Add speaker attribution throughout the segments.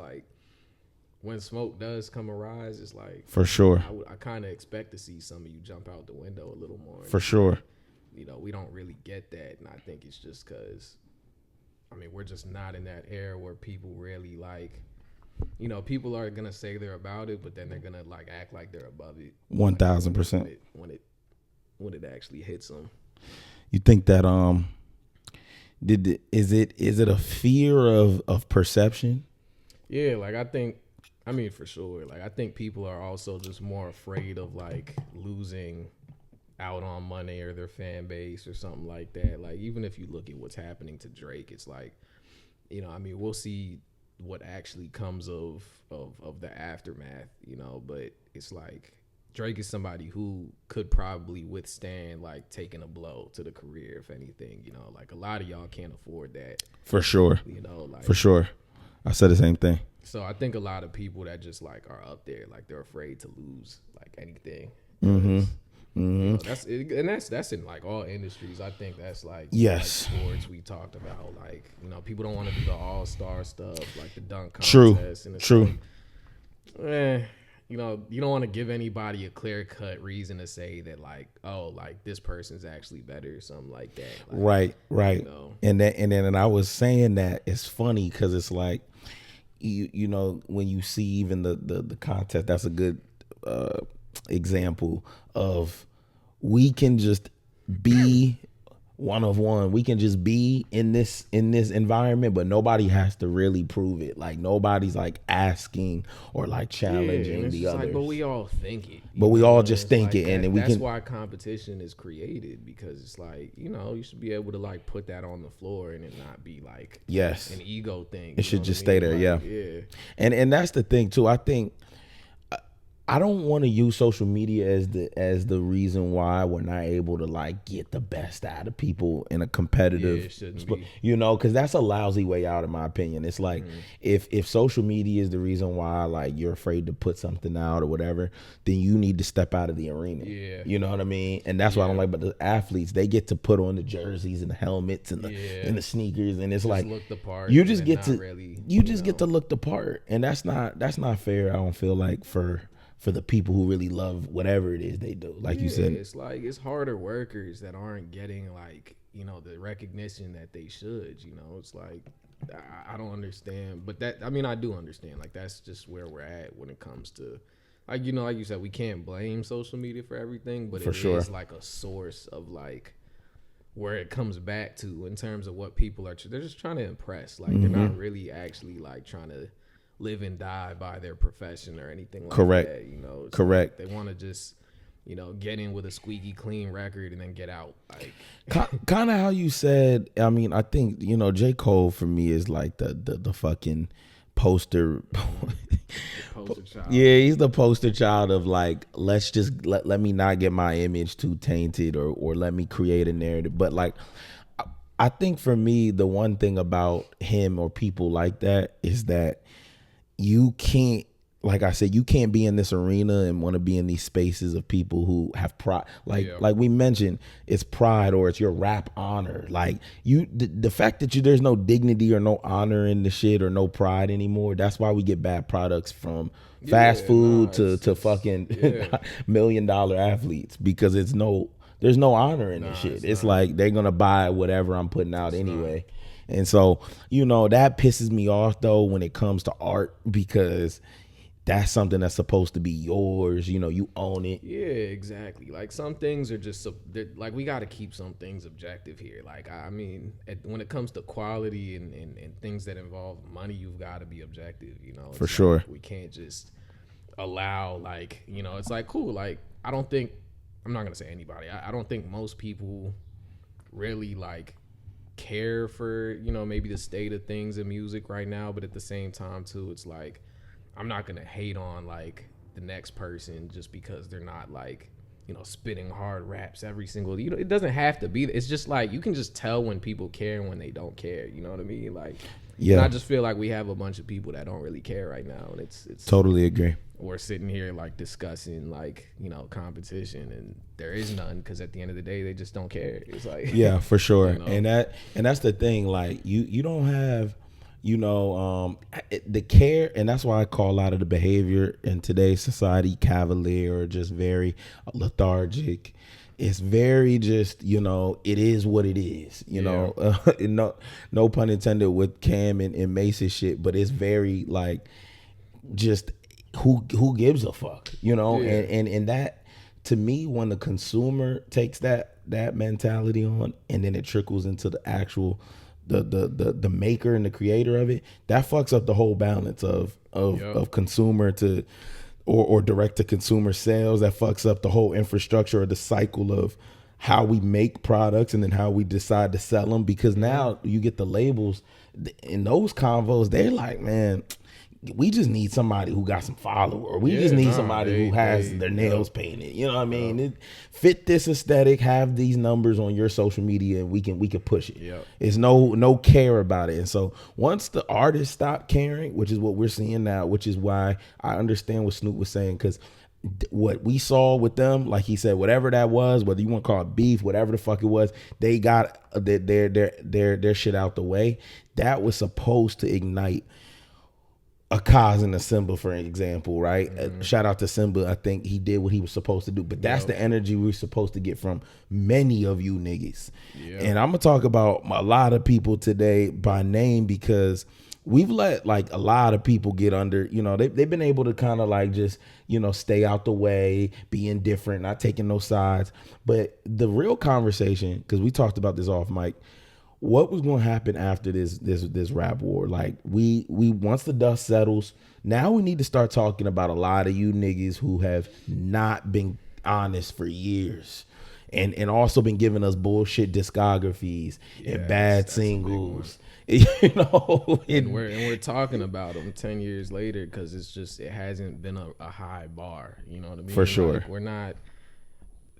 Speaker 1: like when smoke does come arise, it's like
Speaker 2: for sure.
Speaker 1: I kind of expect to see some of you jump out the window a little more.
Speaker 2: For sure.
Speaker 1: You know, we don't really get that, and I think it's just because, I mean, we're just not in that era where people really like, you know, people are gonna say they're about it, but then they're gonna like act like they're above it.
Speaker 2: 1000%.
Speaker 1: When it actually hits them.
Speaker 2: You think that is it a fear of perception?
Speaker 1: Yeah, like I mean for sure. Like I think people are also just more afraid of like losing out on money or their fan base or something like that. Like even if you look at what's happening to Drake, it's like, you know, I mean, we'll see what actually comes of the aftermath, you know, but it's like Drake is somebody who could probably withstand like taking a blow to the career, if anything, you know, like a lot of y'all can't afford that.
Speaker 2: For sure.
Speaker 1: You know, like
Speaker 2: for sure. I said the same thing.
Speaker 1: So I think a lot of people that just like are up there, like they're afraid to lose like anything.
Speaker 2: Mm-hmm.
Speaker 1: You know, that's in like all industries. I think that's like
Speaker 2: yes,
Speaker 1: like sports we talked about. Like, you know, people don't want to do the all-star stuff, like the dunk contest.
Speaker 2: True.
Speaker 1: And it's
Speaker 2: True.
Speaker 1: Like, you know, you don't want to give anybody a clear-cut reason to say that like, oh, like this person's actually better or something like that. Like,
Speaker 2: right.
Speaker 1: You know.
Speaker 2: And then I was saying that it's funny because it's like, you know, when you see even the contest, that's a good example of we can just be one of one. We can just be in this environment, but nobody has to really prove it. Like nobody's like asking or like challenging the others.
Speaker 1: Like, but we all think it.
Speaker 2: But we all just think
Speaker 1: like
Speaker 2: it, and then
Speaker 1: that's why competition is created, because it's like, you know, you should be able to like put that on the floor and it not be like an ego thing.
Speaker 2: It should just stay there,
Speaker 1: like,
Speaker 2: yeah. And that's the thing too. I think I don't want to use social media as the reason why we're not able to like get the best out of people in a competitive, you know, because that's a lousy way out in my opinion. It's like if social media is the reason why like you're afraid to put something out or whatever, then you need to step out of the arena.
Speaker 1: Yeah,
Speaker 2: you know what I mean. And that's what I don't like. But the athletes, they get to put on the jerseys and the helmets and the sneakers, and it's just like
Speaker 1: look the part.
Speaker 2: You just get to
Speaker 1: really,
Speaker 2: get to look the part, and that's not fair. I don't feel like for the people who really love whatever it is they do. Like you said,
Speaker 1: it's like it's harder workers that aren't getting like, you know, the recognition that they should, you know. It's like I don't understand, but that, I mean, I do understand, like that's just where we're at when it comes to, like, you know, like you said, we can't blame social media for everything, but it is like a source of like where it comes back to in terms of what people are they're just trying to impress, like they're not really actually like trying to live and die by their profession or anything like that, you know. It's
Speaker 2: Correct.
Speaker 1: Like they want to just, you know, get in with a squeaky clean record and then get out. Like
Speaker 2: kind of how you said. I mean, I think, you know, J. Cole for me is like the fucking poster.
Speaker 1: child.
Speaker 2: Yeah, he's the poster child of like, let's just let me not get my image too tainted or let me create a narrative. But like, I think for me, the one thing about him or people like that is that you can't, like I said, you can't be in this arena and want to be in these spaces of people who have pride. Like we mentioned, it's pride or it's your rap honor. Like the fact that there's no dignity or no honor in the shit or no pride anymore. That's why we get bad products from fast food to fucking $1 million athletes, because there's no honor in this shit. It's like they're gonna buy whatever I'm putting out anyway. And so, you know, that pisses me off though when it comes to art, because that's something that's supposed to be yours. You know, you own it.
Speaker 1: Yeah, exactly. Like some things are just like we got to keep some things objective here. Like, I mean, when it comes to quality and things that involve money, you've got to be objective, you know.
Speaker 2: For sure.
Speaker 1: We can't just allow, like, you know, it's like, cool. Like, I'm not going to say anybody. I don't think most people really like care for, you know, maybe the state of things in music right now, but at the same time too, it's like I'm not gonna hate on like the next person just because they're not like, you know, spitting hard raps every single, you know, it doesn't have to be. It's just like you can just tell when people care and when they don't care, you know what I mean? Like, and I just feel like we have a bunch of people that don't really care right now, and it's
Speaker 2: totally agree.
Speaker 1: We're sitting here like discussing like, you know, competition, and there is none, because at the end of the day they just don't care. It's like
Speaker 2: for sure.
Speaker 1: You know?
Speaker 2: And that's the thing, like you don't have The care, and that's why I call a lot of the behavior in today's society cavalier or just very lethargic. It's very just, it is what it is, no pun intended with Cam and Mace's shit, but it's very like just who gives a fuck, and that, to me, when the consumer takes that mentality on, and then it trickles into the actual the maker and the creator of it, that fucks up the whole balance of consumer to or direct to consumer sales. That fucks up the whole infrastructure or the cycle of how we make products and then how we decide to sell them, because now you get the labels in those convos, they're like, man, we just need somebody who got some follower, or we just need somebody who has their nails painted. You know what I mean? It fit this aesthetic, have these numbers on your social media, and we can push it. Yep. It's no care about it. And so once the artists stop caring, which is what we're seeing now, which is why I understand what Snoop was saying, because what we saw with them, like he said, whatever that was, whether you want to call it beef, whatever the fuck it was, they got their shit out the way. That was supposed to ignite a Kaz and a Simba, for example, right? Shout out to Simba. I think he did what he was supposed to do. But that's the energy we're supposed to get from many of you niggas. And I'm going to talk about a lot of people today by name, because we've let like a lot of people get under, they've been able to kind of like just, stay out the way, be indifferent, not taking no sides. But the real conversation, because we talked about this off mic, what was going to happen after this rap war? Like we once the dust settles, now we need to start talking about a lot of you niggas who have not been honest for years, and also been giving us bullshit discographies and bad singles.
Speaker 1: And we're talking about them 10 years later, because it hasn't been a high bar. You know what I mean?
Speaker 2: For sure.
Speaker 1: Like, we're not,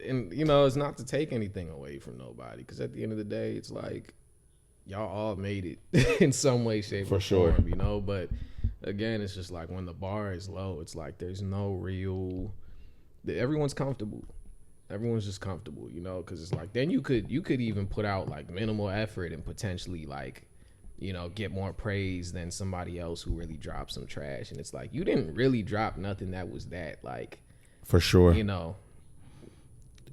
Speaker 1: and it's not to take anything away from nobody, because at the end of the day, it's like, y'all all made it in some way, shape, or form, but again, it's just like when the bar is low, it's like there's no real, everyone's comfortable. Everyone's just comfortable, because it's like, then you could even put out like minimal effort and potentially like, get more praise than somebody else who really dropped some trash. And it's like, you didn't really drop nothing that was that, like,
Speaker 2: for sure,
Speaker 1: it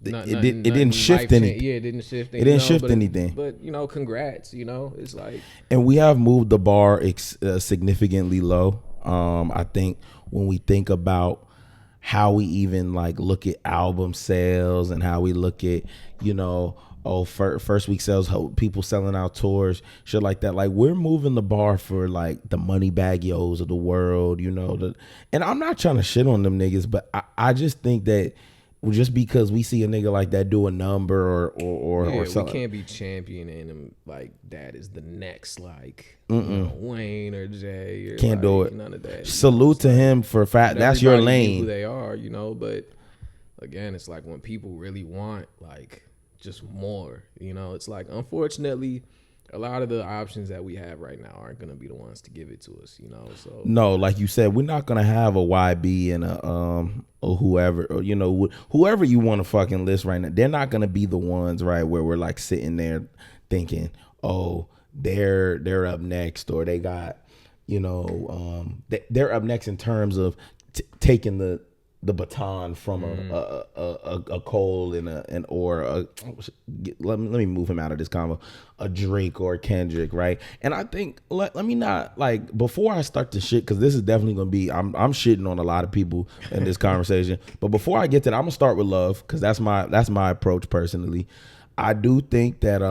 Speaker 2: didn't shift anything.
Speaker 1: Yeah, it didn't shift anything.
Speaker 2: It didn't shift anything.
Speaker 1: But, congrats, it's like.
Speaker 2: And we have moved the bar significantly low. I think when we think about how we even like look at album sales and how we look at, first week sales, people selling out tours, shit like that. Like, we're moving the bar for like the Moneybagg Yos of the world, and I'm not trying to shit on them niggas, but I just think that just because we see a nigga like that do a number or something,
Speaker 1: we can't be championing him like that is the next like Wayne or Jay. Or
Speaker 2: can't do it.
Speaker 1: None of that.
Speaker 2: Salute to him for fact. That's your lane.
Speaker 1: Who they are, But again, it's like when people really want like just more, It's like, unfortunately, a lot of the options that we have right now aren't going to be the ones to give it to us, So
Speaker 2: no, like you said, we're not going to have a YB and a or whoever, or whoever you want to fucking list right now. They're not going to be the ones, right, where we're like sitting there thinking, oh, they're up next, or they got, they're up next in terms of taking the baton from a Cole let me move him out of this convo, a Drake or a Kendrick, right? And I think let me not, like, before I start to shit, because this is definitely gonna be, I'm shitting on a lot of people in this conversation, but before I get to that, I'm gonna start with love, because that's my approach personally. I do think that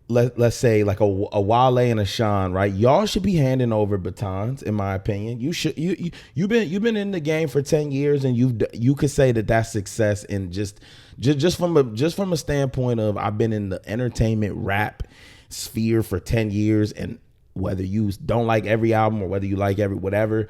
Speaker 2: let's say like a Wale and a Sean, right? Y'all should be handing over batons, in my opinion. You've been in the game for 10 years, and you could say that that's success. And just from a standpoint of, I've been in the entertainment rap sphere for 10 years, and whether you don't like every album or whether you like every whatever,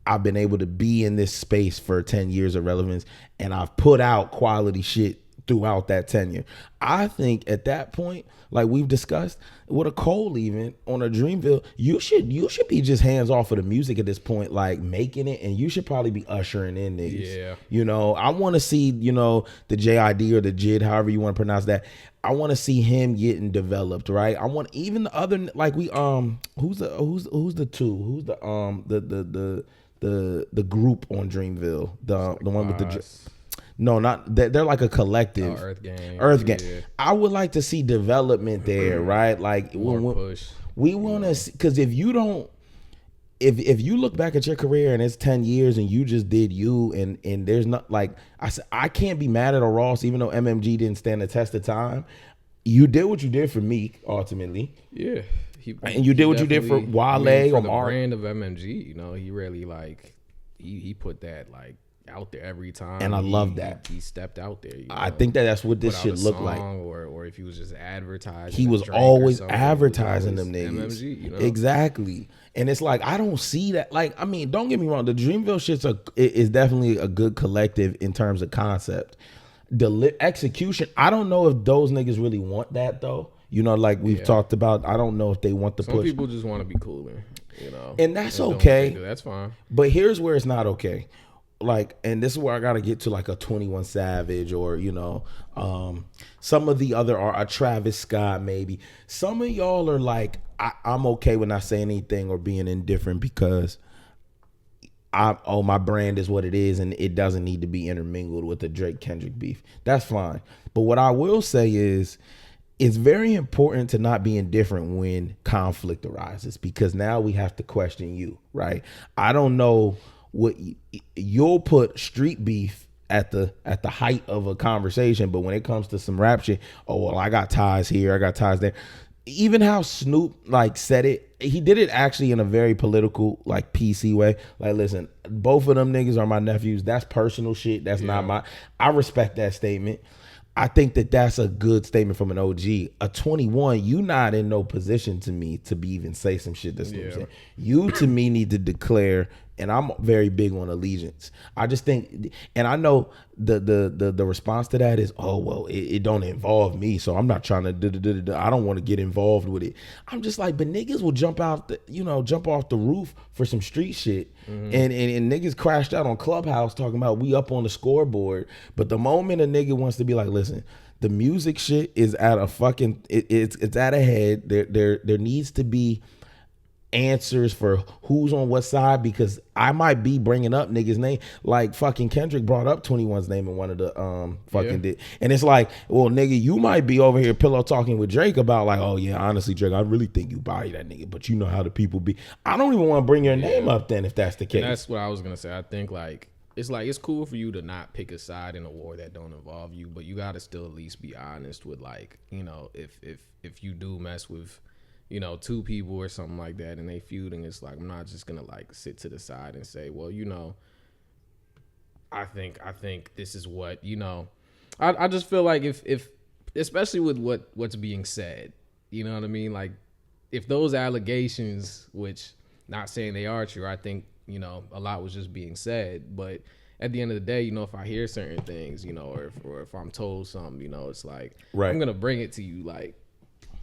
Speaker 2: I've been able to be in this space for 10 years of relevance, and I've put out quality shit throughout that tenure. I think at that point, like we've discussed, with a Cole even on a Dreamville, you should be just hands off of the music at this point, like making it, and you should probably be ushering in niggas.
Speaker 1: Yeah.
Speaker 2: You know, I want to see, you know, the JID or the JID, however you want to pronounce that. I want to see him getting developed, right? I want even the other, like we who's the two? Who's the group on Dreamville? The one with the no, not that, they're like a collective.
Speaker 1: Earth Gang.
Speaker 2: Yeah. I would like to see development there, right? Like
Speaker 1: More push.
Speaker 2: We want to, because if you don't, if you look back at your career and it's 10 years and you just did you, and there's not, like I said, I can't be mad at a Ross, even though MMG didn't stand the test of time. You did what you did for me ultimately.
Speaker 1: Yeah.
Speaker 2: And you did what you did for Wale
Speaker 1: for
Speaker 2: or
Speaker 1: the
Speaker 2: Mark.
Speaker 1: brand of MMG, you know, he really like he put that like out there every time,
Speaker 2: and I love that
Speaker 1: he stepped out there. You know,
Speaker 2: I think that's what this should look like.
Speaker 1: Or if he was just advertising,
Speaker 2: he was always advertising them niggas.
Speaker 1: MMG, you know?
Speaker 2: Exactly. And it's like, I don't see that. Like, I mean, don't get me wrong, the Dreamville shit's is definitely a good collective in terms of concept. The execution, I don't know if those niggas really want that though. You know, like we've talked about, I don't know if they want the push.
Speaker 1: Some people just want to be cooler, you know,
Speaker 2: and that's okay.
Speaker 1: That's fine.
Speaker 2: But here's where it's not okay. Like, and this is where I gotta get to, like a 21 Savage, or you know, some of the other, a Travis Scott maybe. Some of y'all are like, I'm okay with not saying anything or being indifferent because my brand is what it is and it doesn't need to be intermingled with the Drake Kendrick beef. That's fine. But what I will say is, it's very important to not be indifferent when conflict arises, because now we have to question you, right? I don't know what you'll put street beef at the height of a conversation, but when it comes to some rap shit, oh well, I got ties here, I got ties there. Even how Snoop like said it, he did it actually in a very political, like PC way. Like, listen, both of them niggas are my nephews. That's personal shit. That's not my. I respect that statement. I think that that's a good statement from an OG. A 21, you not in no position to me to be even say some shit that's saying. You to me need to declare, and I'm very big on allegiance. I just think, and I know the response to that is, oh well, it don't involve me, so I'm not trying to. I don't want to get involved with it. I'm just like, but niggas will jump off the roof for some street shit, and niggas crashed out on Clubhouse talking about we up on the scoreboard. But the moment a nigga wants to be like, listen, the music shit is at a fucking, it's at a head. There needs to be answers for who's on what side, because I might be bringing up niggas' name, like fucking Kendrick brought up 21's name in one of the did, and it's like, well nigga, you might be over here pillow talking with Drake about like, oh yeah, honestly Drake, I really think you body that nigga, but you know how the people be. I don't even want to bring your name up then if that's the case.
Speaker 1: And that's what I was gonna say. I think like it's cool for you to not pick a side in a war that don't involve you, but you gotta still at least be honest with, like, you know, if you do mess with, you know, two people or something like that and they feuding, it's like, I'm not just gonna like sit to the side and say, well, you know, I think this is what, you know, I just feel like if especially with what's being said, you know what I mean? Like, if those allegations, which not saying they are true, I think, you know, a lot was just being said, but at the end of the day, you know, if I hear certain things, you know, or if I'm told something, you know, it's like, right, I'm gonna bring it to you, like,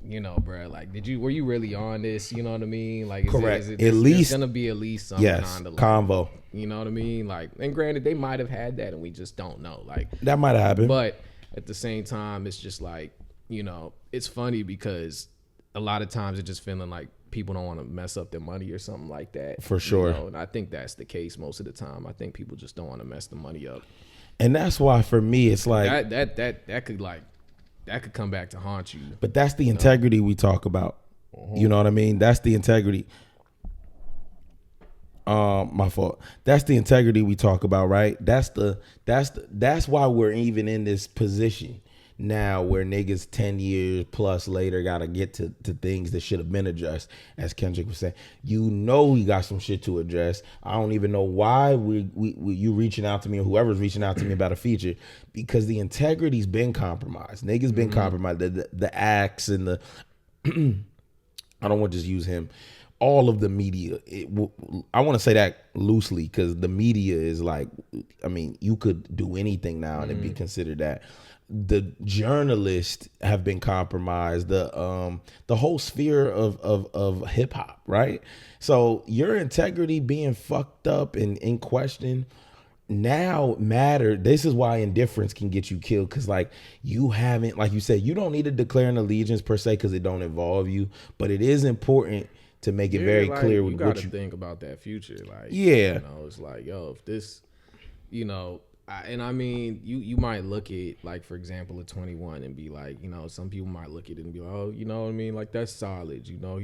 Speaker 1: you know, bro, like, were you really on this? You know what I mean? Like,
Speaker 2: correct.
Speaker 1: At least gonna be at least some kind of like,
Speaker 2: convo.
Speaker 1: You know what I mean? Like, and granted, they might have had that, and we just don't know. Like,
Speaker 2: that might have happened.
Speaker 1: But at the same time, it's just like, you know, it's funny because a lot of times it's just feeling like people don't want to mess up their money or something like that.
Speaker 2: For sure.
Speaker 1: You know? And I think that's the case most of the time. I think people just don't want to mess the money up.
Speaker 2: And that's why for me, it's like
Speaker 1: that could like. That could come back to haunt you.
Speaker 2: But that's the integrity we talk about. You know what I mean? That's the integrity. My fault. That's the integrity we talk about, right? That's why we're even in this position now where niggas 10 years plus later gotta get to things that should have been addressed. As Kendrick was saying, you know, we got some shit to address. I don't even know why you reaching out to me, or whoever's reaching out to me about a feature, because the integrity's been compromised. Niggas been compromised. The acts and the I don't want to just use him, all of the media. I want to say that loosely because the media is like, I mean, you could do anything now and it'd be considered that. The journalists have been compromised. The whole sphere of hip hop, right? So your integrity being fucked up and in question now matter. This is why indifference can get you killed, because like you haven't, like you said, you don't need to declare an allegiance per se because it don't involve you, but it is important to make it very
Speaker 1: like,
Speaker 2: clear
Speaker 1: you
Speaker 2: with
Speaker 1: gotta
Speaker 2: what you
Speaker 1: think about that future. Like,
Speaker 2: yeah,
Speaker 1: you know, it's like, yo, if this, you know, I mean, you might look at, like, for example, a 21 and be like, you know, some people might look at it and be like, oh, you know what I mean? Like, that's solid, you know,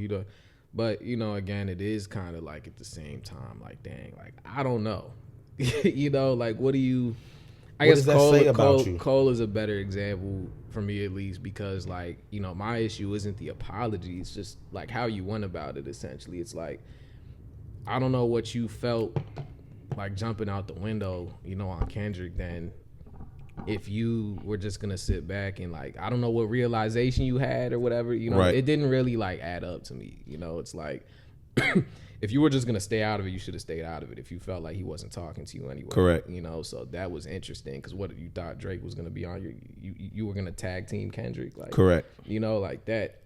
Speaker 1: but, you know, again, it is kind of like at the same time, like, dang, like, I don't know. You know, like, what do you, I guess Cole is a better example for me, at least, because, like, you know, my issue isn't the apology. It's just, like, how you went about it, essentially. It's like, I don't know what you felt like jumping out the window, you know, on Kendrick, then if you were just gonna sit back and, like, I don't know what realization you had or whatever, you know, It didn't really, like, add up to me. You know, it's like, if you were just gonna stay out of it, you should have stayed out of it if you felt like he wasn't talking to you anyway.
Speaker 2: Correct.
Speaker 1: You know, so that was interesting, because what you thought Drake was gonna be on you were gonna tag team Kendrick, like,
Speaker 2: correct.
Speaker 1: You know, like that.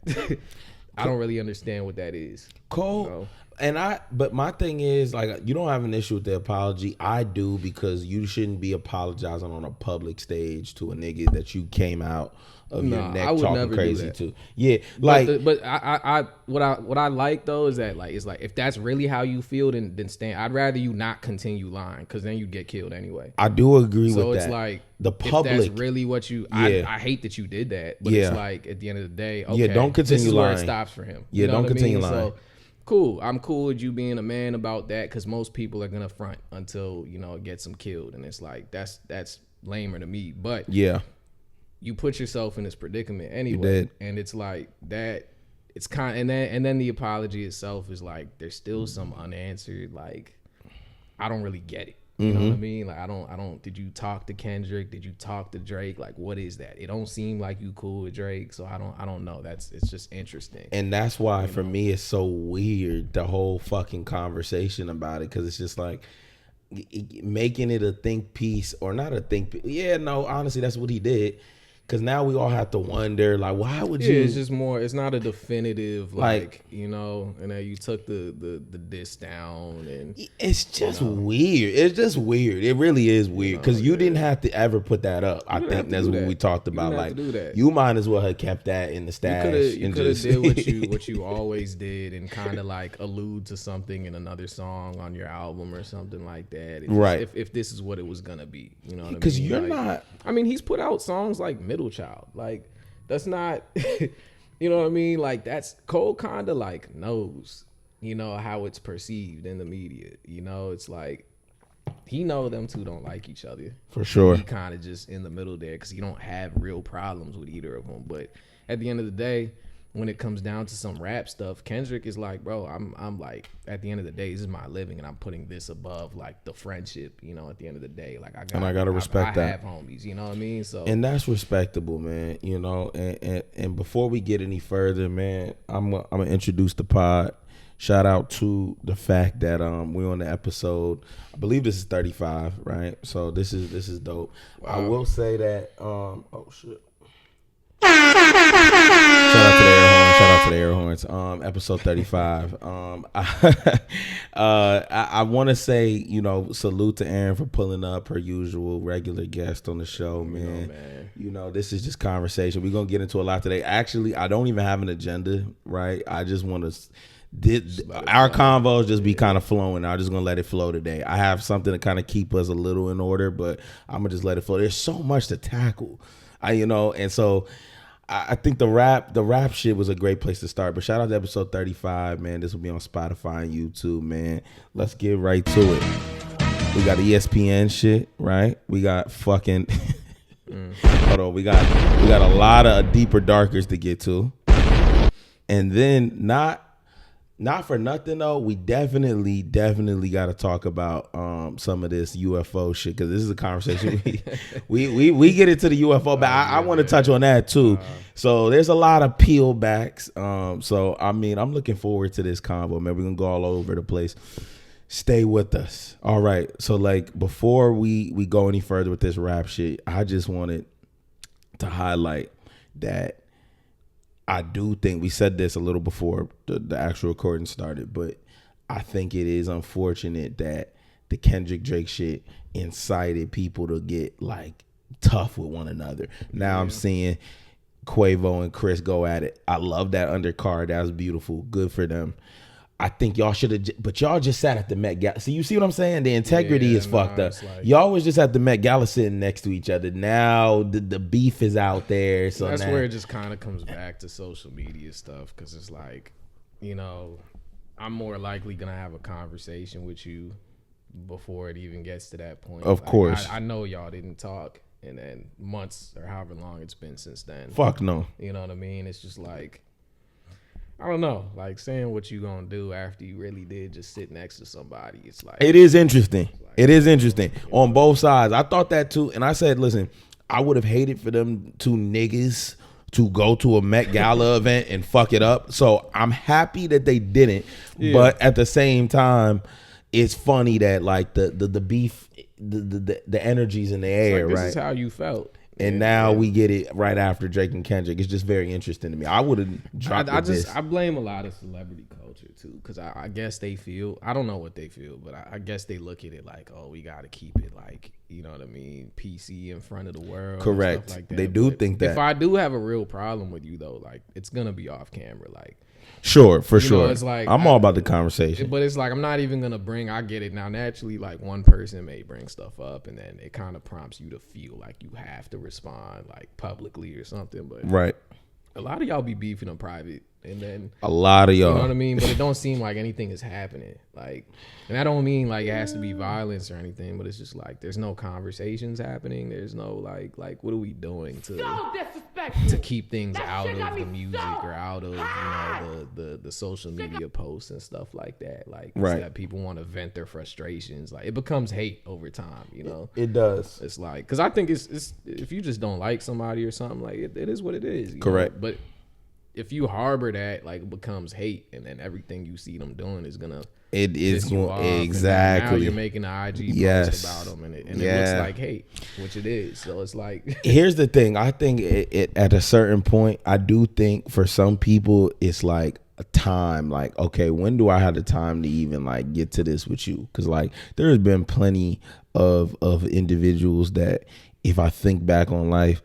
Speaker 1: I don't really understand what that is.
Speaker 2: Cole,
Speaker 1: you know?
Speaker 2: But my thing is, like, you don't have an issue with the apology. I do, because you shouldn't be apologizing on a public stage to a nigga that you came out of your neck talking crazy to. Yeah, like,
Speaker 1: but I what I like though is that, like, it's like, if that's really how you feel, then stand. I'd rather you not continue lying, because then you get killed anyway.
Speaker 2: I do agree with that.
Speaker 1: So it's like,
Speaker 2: the public,
Speaker 1: if that's really what you.
Speaker 2: Yeah.
Speaker 1: I hate that you did that, but it's like, at the end of the day, okay,
Speaker 2: don't continue
Speaker 1: this is
Speaker 2: lying.
Speaker 1: where it stops for him.
Speaker 2: Yeah,
Speaker 1: you know
Speaker 2: don't continue
Speaker 1: I mean?
Speaker 2: lying.
Speaker 1: So, cool. I'm cool with you being a man about that, because most people are gonna front until, you know, it gets them killed, and it's like, that's lamer to me. But
Speaker 2: yeah,
Speaker 1: you put yourself in this predicament anyway, and it's like that. It's kind, and then the apology itself is like, there's still some unanswered. Like, I don't really get it. You know what I mean? Like, I don't. Did you talk to Kendrick? Did you talk to Drake? Like, what is that? It don't seem like you cool with Drake, so I don't know. It's just interesting.
Speaker 2: And that's why for me it's so weird, the whole fucking conversation about it, because it's just like making it a think piece, or not a think piece. Yeah, no, honestly, that's what he did. Because now we all have to wonder, like, why would you?
Speaker 1: It's just more. It's not a definitive, like, you know. And then you took the diss down, and
Speaker 2: it's just weird. It's just weird. It really is weird, because you didn't have to ever put that up. I think that's what we talked about. Like, you might as well have kept that in the stash.
Speaker 1: You could have did what you always did, and kind of like allude to something in another song on your album or something like that. If this is what it was gonna be, you know what I mean?
Speaker 2: Because you're not.
Speaker 1: I mean, he's put out songs like Middle Child. Like, that's not, you know what I mean? Like, that's, Cole kind of like knows, you know, how it's perceived in the media. You know, it's like, he know them two don't like each other.
Speaker 2: For sure.
Speaker 1: He kind of just in the middle there, because he don't have real problems with either of them. But at the end of the day, when it comes down to some rap stuff, Kendrick is like, bro, I'm like, at the end of the day, this is my living, and I'm putting this above, like, the friendship, you know, at the end of the day. Like, I gotta respect that. I have homies, you know what I mean? So,
Speaker 2: and that's respectable, man, you know. And before we get any further, man, I'm gonna introduce the pod. Shout out to the fact that we're on the episode, I believe this is 35, right? So this is dope. Wow. I will say that oh shit. Shout out to the air horns. Episode 35. I want to say, you know, salute to Erin for pulling up, her usual regular guest on the show, man. You know, this is just conversation. We're gonna get into a lot today. Actually, I don't even have an agenda, right? I just want to. Our convos just be kind of flowing. I'm just gonna let it flow today. I have something to kind of keep us a little in order, but I'm gonna just let it flow. There's so much to tackle, and so I think the rap shit was a great place to start. But shout out to episode 35, man. This will be on Spotify and YouTube, man. Let's get right to it. We got ESPN shit, right? We got fucking hold on. We got a lot of deeper darkers to get to, and then not Not for nothing though, we definitely got to talk about some of this UFO shit, because this is a conversation we get into the UFO, but I want to touch on that too. So there's a lot of peel backs. So I mean, I'm looking forward to this convo, man. We're gonna go all over the place. Stay with us. All right. So like before we go any further with this rap shit, I just wanted to highlight that I do think we said this a little before the actual recording started, but I think it is unfortunate that the Kendrick Drake shit incited people to get like tough with one another. Now I'm seeing Quavo and Chris go at it. I love that undercard. That was beautiful. Good for them. I think y'all should have, but y'all just sat at the Met Gala. See what I'm saying? The integrity is fucked up. Like, y'all was just at the Met Gala sitting next to each other. Now the beef is out there. So
Speaker 1: that's where it just kind of comes back to social media stuff, because it's like, you know, I'm more likely gonna have a conversation with you before it even gets to that point.
Speaker 2: Of course,
Speaker 1: I know y'all didn't talk, and then months or however long it's been since then.
Speaker 2: Fuck no.
Speaker 1: You know what I mean? It's just like, I don't know, like saying what you gonna do after you really did just sit next to somebody. It's like,
Speaker 2: it is interesting. It is interesting on both sides. I thought that too, and I said, listen, I would have hated for them two niggas to go to a Met Gala event and fuck it up. So I'm happy that they didn't, but at the same time, it's funny that like the beef, the energy's in the air,
Speaker 1: like,
Speaker 2: right?
Speaker 1: This is how you felt.
Speaker 2: And now we get it right after Drake and Kendrick. It's just very interesting to me. I would have dropped
Speaker 1: I blame a lot of celebrity culture too, because I guess they feel, I don't know what they feel, but I guess they look at it like, oh, we got to keep it like, you know what I mean, PC in front of the world.
Speaker 2: Correct.
Speaker 1: And stuff like that.
Speaker 2: They do think that.
Speaker 1: If I do have a real problem with you though, like it's gonna be off camera, like.
Speaker 2: Sure, for sure.
Speaker 1: Know, it's like,
Speaker 2: I'm all about the conversation.
Speaker 1: But it's like, I'm not even going to I get it. Now, naturally, like one person may bring stuff up and then it kind of prompts you to feel like you have to respond like publicly or something. But
Speaker 2: right.
Speaker 1: A lot of y'all be beefing in private. And then
Speaker 2: a lot of y'all,
Speaker 1: you know what I mean? But it don't seem like anything is happening. Like, and I don't mean like it has to be violence or anything, but it's just like there's no conversations happening. There's no like what are we doing to keep things out of the music or out of, you know, the social media posts and stuff like that. Like,
Speaker 2: right.
Speaker 1: That people want to vent their frustrations. Like, it becomes hate over time, you know?
Speaker 2: It does.
Speaker 1: It's like, because I think it's if you just don't like somebody or something, like it is what it is.
Speaker 2: Correct.
Speaker 1: Know? But if you harbor that, like, it becomes hate, and then everything you see them doing is gonna
Speaker 2: exactly.
Speaker 1: Now you're making an IG post about them, and it looks like hate, which it is. So it's like,
Speaker 2: here's the thing. I think it at a certain point, I do think for some people it's like a time. Like, okay, when do I have the time to even like get to this with you? Because like there has been plenty of individuals that if I think back on life,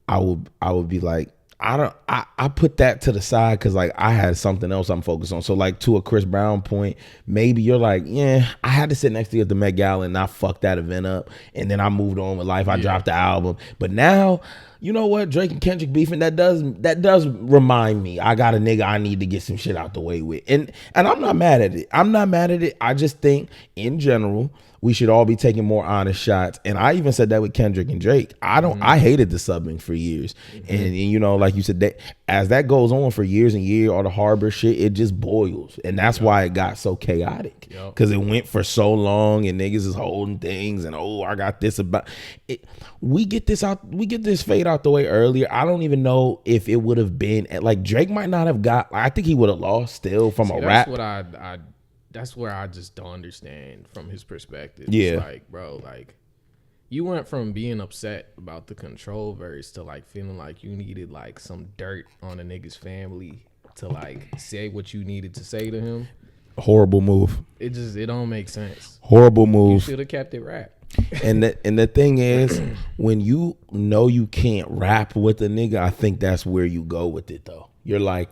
Speaker 2: I would be like, I put that to the side because like I had something else I'm focused on. So like to a Chris Brown point, maybe you're like, yeah, I had to sit next to you at the Met Gala and not fuck that event up, and then I moved on with life. I dropped the album, but now, you know what, Drake and Kendrick beefing, that does remind me I got a nigga I need to get some shit out the way with, and I'm not mad at it. I just think in general we should all be taking more honest shots. And I even said that with Kendrick and Drake. I hated the subbing for years. And you know, like you said, that as that goes on for years and years, all the harbor shit, it just boils. And that's why it got so chaotic. Because it went for so long and niggas is holding things and, oh, I got this about it. We get this fade out the way earlier. I don't even know if it would have been like Drake might not have got, I think he would have lost still from a rap.
Speaker 1: That's where I just don't understand from his perspective.
Speaker 2: Yeah.
Speaker 1: It's like, bro, like you went from being upset about the Control verse to like feeling like you needed like some dirt on a nigga's family to like say what you needed to say to him.
Speaker 2: Horrible move.
Speaker 1: It don't make sense.
Speaker 2: Horrible move. You
Speaker 1: should have kept it rap.
Speaker 2: And the thing is, when you know you can't rap with a nigga, I think that's where you go with it though. You're like,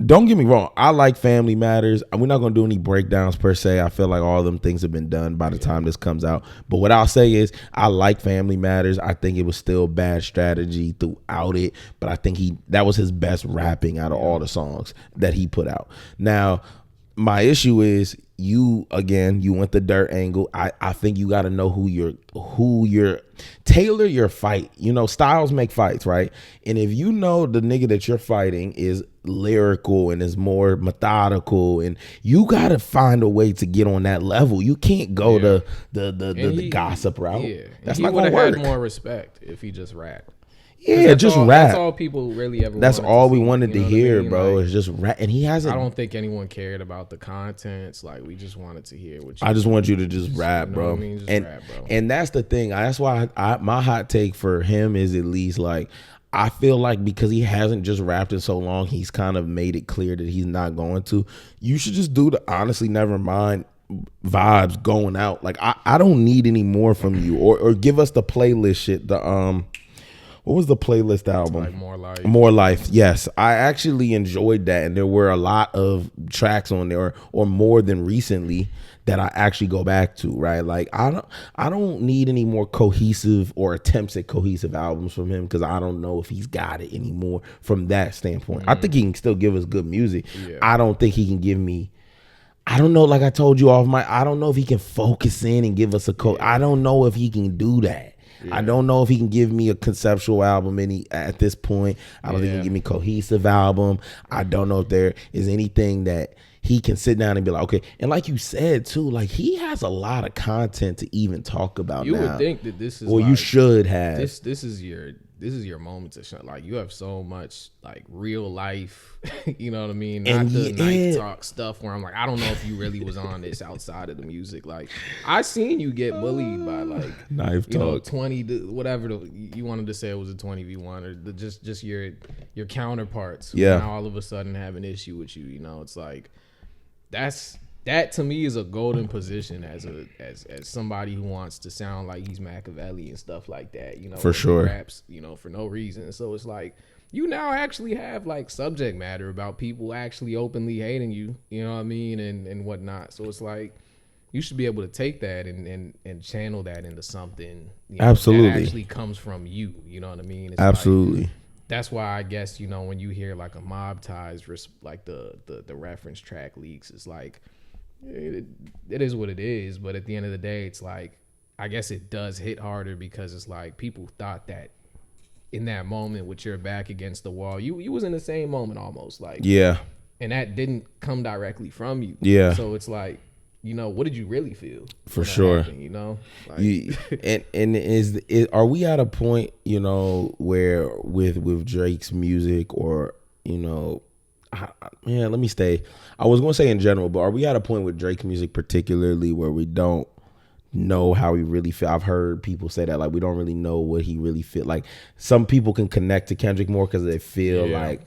Speaker 2: don't get me wrong, I like Family Matters. We're not going to do any breakdowns per se. I feel like all of them things have been done by the time this comes out. But what I'll say is I like Family Matters. I think it was still bad strategy throughout it. But I think that was his best rapping out of all the songs that he put out. Now, my issue is you went the dirt angle. I think you got to know who you're tailor your fight. You know, styles make fights, right? And if you know the nigga that you're fighting is lyrical and is more methodical, and you got to find a way to get on that level. You can't go to the gossip route.
Speaker 1: Yeah,
Speaker 2: that's
Speaker 1: he
Speaker 2: not
Speaker 1: would
Speaker 2: gonna
Speaker 1: have
Speaker 2: work.
Speaker 1: had more respect if he just rapped.
Speaker 2: Yeah, just rap.
Speaker 1: That's all people really ever.
Speaker 2: That's
Speaker 1: wanted
Speaker 2: all
Speaker 1: to
Speaker 2: we
Speaker 1: see,
Speaker 2: wanted
Speaker 1: you
Speaker 2: to
Speaker 1: know what I
Speaker 2: hear,
Speaker 1: mean?
Speaker 2: bro.
Speaker 1: Like,
Speaker 2: is just rap, and he hasn't.
Speaker 1: I don't think anyone cared about the contents. Like, we just wanted to hear what.
Speaker 2: I just want you to just rap, bro.
Speaker 1: What I mean? Just
Speaker 2: and
Speaker 1: rap, bro.
Speaker 2: And that's the thing. That's why my hot take for him is, at least, like, I feel like because he hasn't just rapped in so long, he's kind of made it clear that he's not going to. You should just do the honestly never mind vibes going out. Like, I don't need any more from you, or give us the playlist shit. What was the playlist album?
Speaker 1: Like More Life.
Speaker 2: More Life. Yes, I actually enjoyed that, and there were a lot of tracks on there, or more than recently, that I actually go back to. Right, like I don't need any more cohesive or attempts at cohesive albums from him, because I don't know if he's got it anymore from that standpoint. I think he can still give us good music.
Speaker 1: Yeah.
Speaker 2: I don't think he can give me. I don't know. Like I told you off I don't know if he can focus in and give us a I don't know if he can do that. I don't know if he can give me a conceptual album at this point. I don't think he can give me a cohesive album. I don't know if there is anything that he can sit down and be like, okay. And like you said too, like, he has a lot of content to even talk about.
Speaker 1: You
Speaker 2: now.
Speaker 1: would think that this is,
Speaker 2: well,
Speaker 1: like,
Speaker 2: you should have.
Speaker 1: This is your moment to shine. Like, you have so much, like, real life, you know what I mean? Not the night talk stuff where I'm like, I don't know if you really was on this outside of the music. Like, I seen you get bullied by, like,
Speaker 2: knife
Speaker 1: you know,
Speaker 2: talk.
Speaker 1: 20, whatever you wanted to say it was a 20v1, or just your counterparts.
Speaker 2: Yeah.
Speaker 1: Now all of a sudden have an issue with you. You know, it's like, that to me is a golden position as somebody who wants to sound like he's Machiavelli and stuff like that, you know,
Speaker 2: for sure,
Speaker 1: raps, you know, for no reason. So it's like, you now actually have, like, subject matter about people actually openly hating you, you know what I mean, and whatnot. So it's like, you should be able to take that and channel that into something, you know,
Speaker 2: absolutely,
Speaker 1: that actually comes from you, you know what I mean? It's
Speaker 2: absolutely.
Speaker 1: Like, that's why I guess, you know, when you hear, like, a Mob Ties, like the reference track leaks, it's like, it is what it is. But at the end of the day, it's like, I guess it does hit harder, because it's like, people thought that in that moment with your back against the wall, you was in the same moment almost, like,
Speaker 2: yeah,
Speaker 1: and that didn't come directly from you.
Speaker 2: Yeah.
Speaker 1: So it's like, you know, what did you really feel?
Speaker 2: For sure.
Speaker 1: Happened, you know, like,
Speaker 2: and are we at a point, you know, where with Drake's music, or, you know, let me stay. I was going to say in general, but are we at a point with Drake's music particularly where we don't know how he really feel? I've heard people say that, like, we don't really know what he really feel. Like, some people can connect to Kendrick more because they feel like,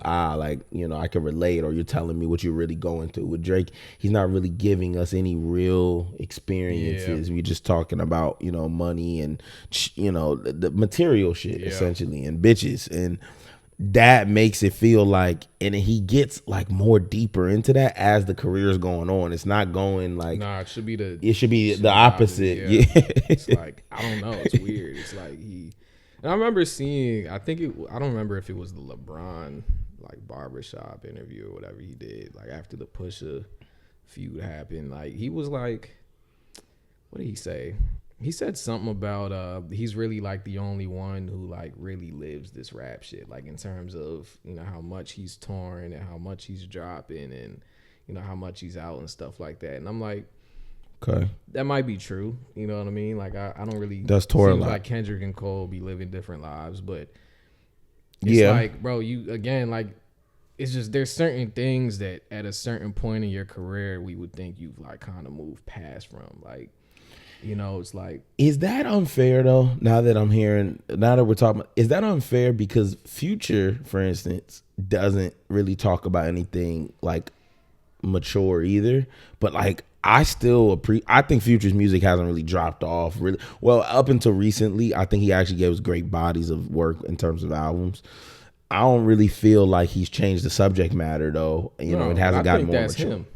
Speaker 2: you know, I can relate, or you're telling me what you're really going through. With Drake, he's not really giving us any real experiences. We're just talking about, you know, money and, you know, the material shit essentially, and bitches, and that makes it feel like, and he gets, like, more deeper into that as the career is going on. It's not going like,
Speaker 1: it should be
Speaker 2: the opposite. Yeah.
Speaker 1: It's like, I don't know. It's weird. It's like and I remember seeing, I don't remember if it was the LeBron, like, barbershop interview or whatever he did, like, after the Pusha feud happened. Like, he was like, what did he say? He said something about he's really, like, the only one who, like, really lives this rap shit, like, in terms of, you know, how much he's touring and how much he's dropping, and, you know, how much he's out and stuff like that. And I'm like,
Speaker 2: okay,
Speaker 1: that might be true. You know what I mean? Like, I don't really.
Speaker 2: Does tour a lot.
Speaker 1: Like Kendrick and Cole be living different lives, but it's like, bro, you, again, like, it's just, there's certain things that at a certain point in your career we would think you've, like, kind of moved past from, like. You know, it's like,
Speaker 2: is that unfair though? Now that we're talking, is that unfair? Because Future, for instance, doesn't really talk about anything, like, mature either. But, like, I think Future's music hasn't really dropped off really. Well, up until recently, I think he actually gave us great bodies of work in terms of albums. I don't really feel like he's changed the subject matter though. You know, it hasn't gotten more mature.
Speaker 1: Him.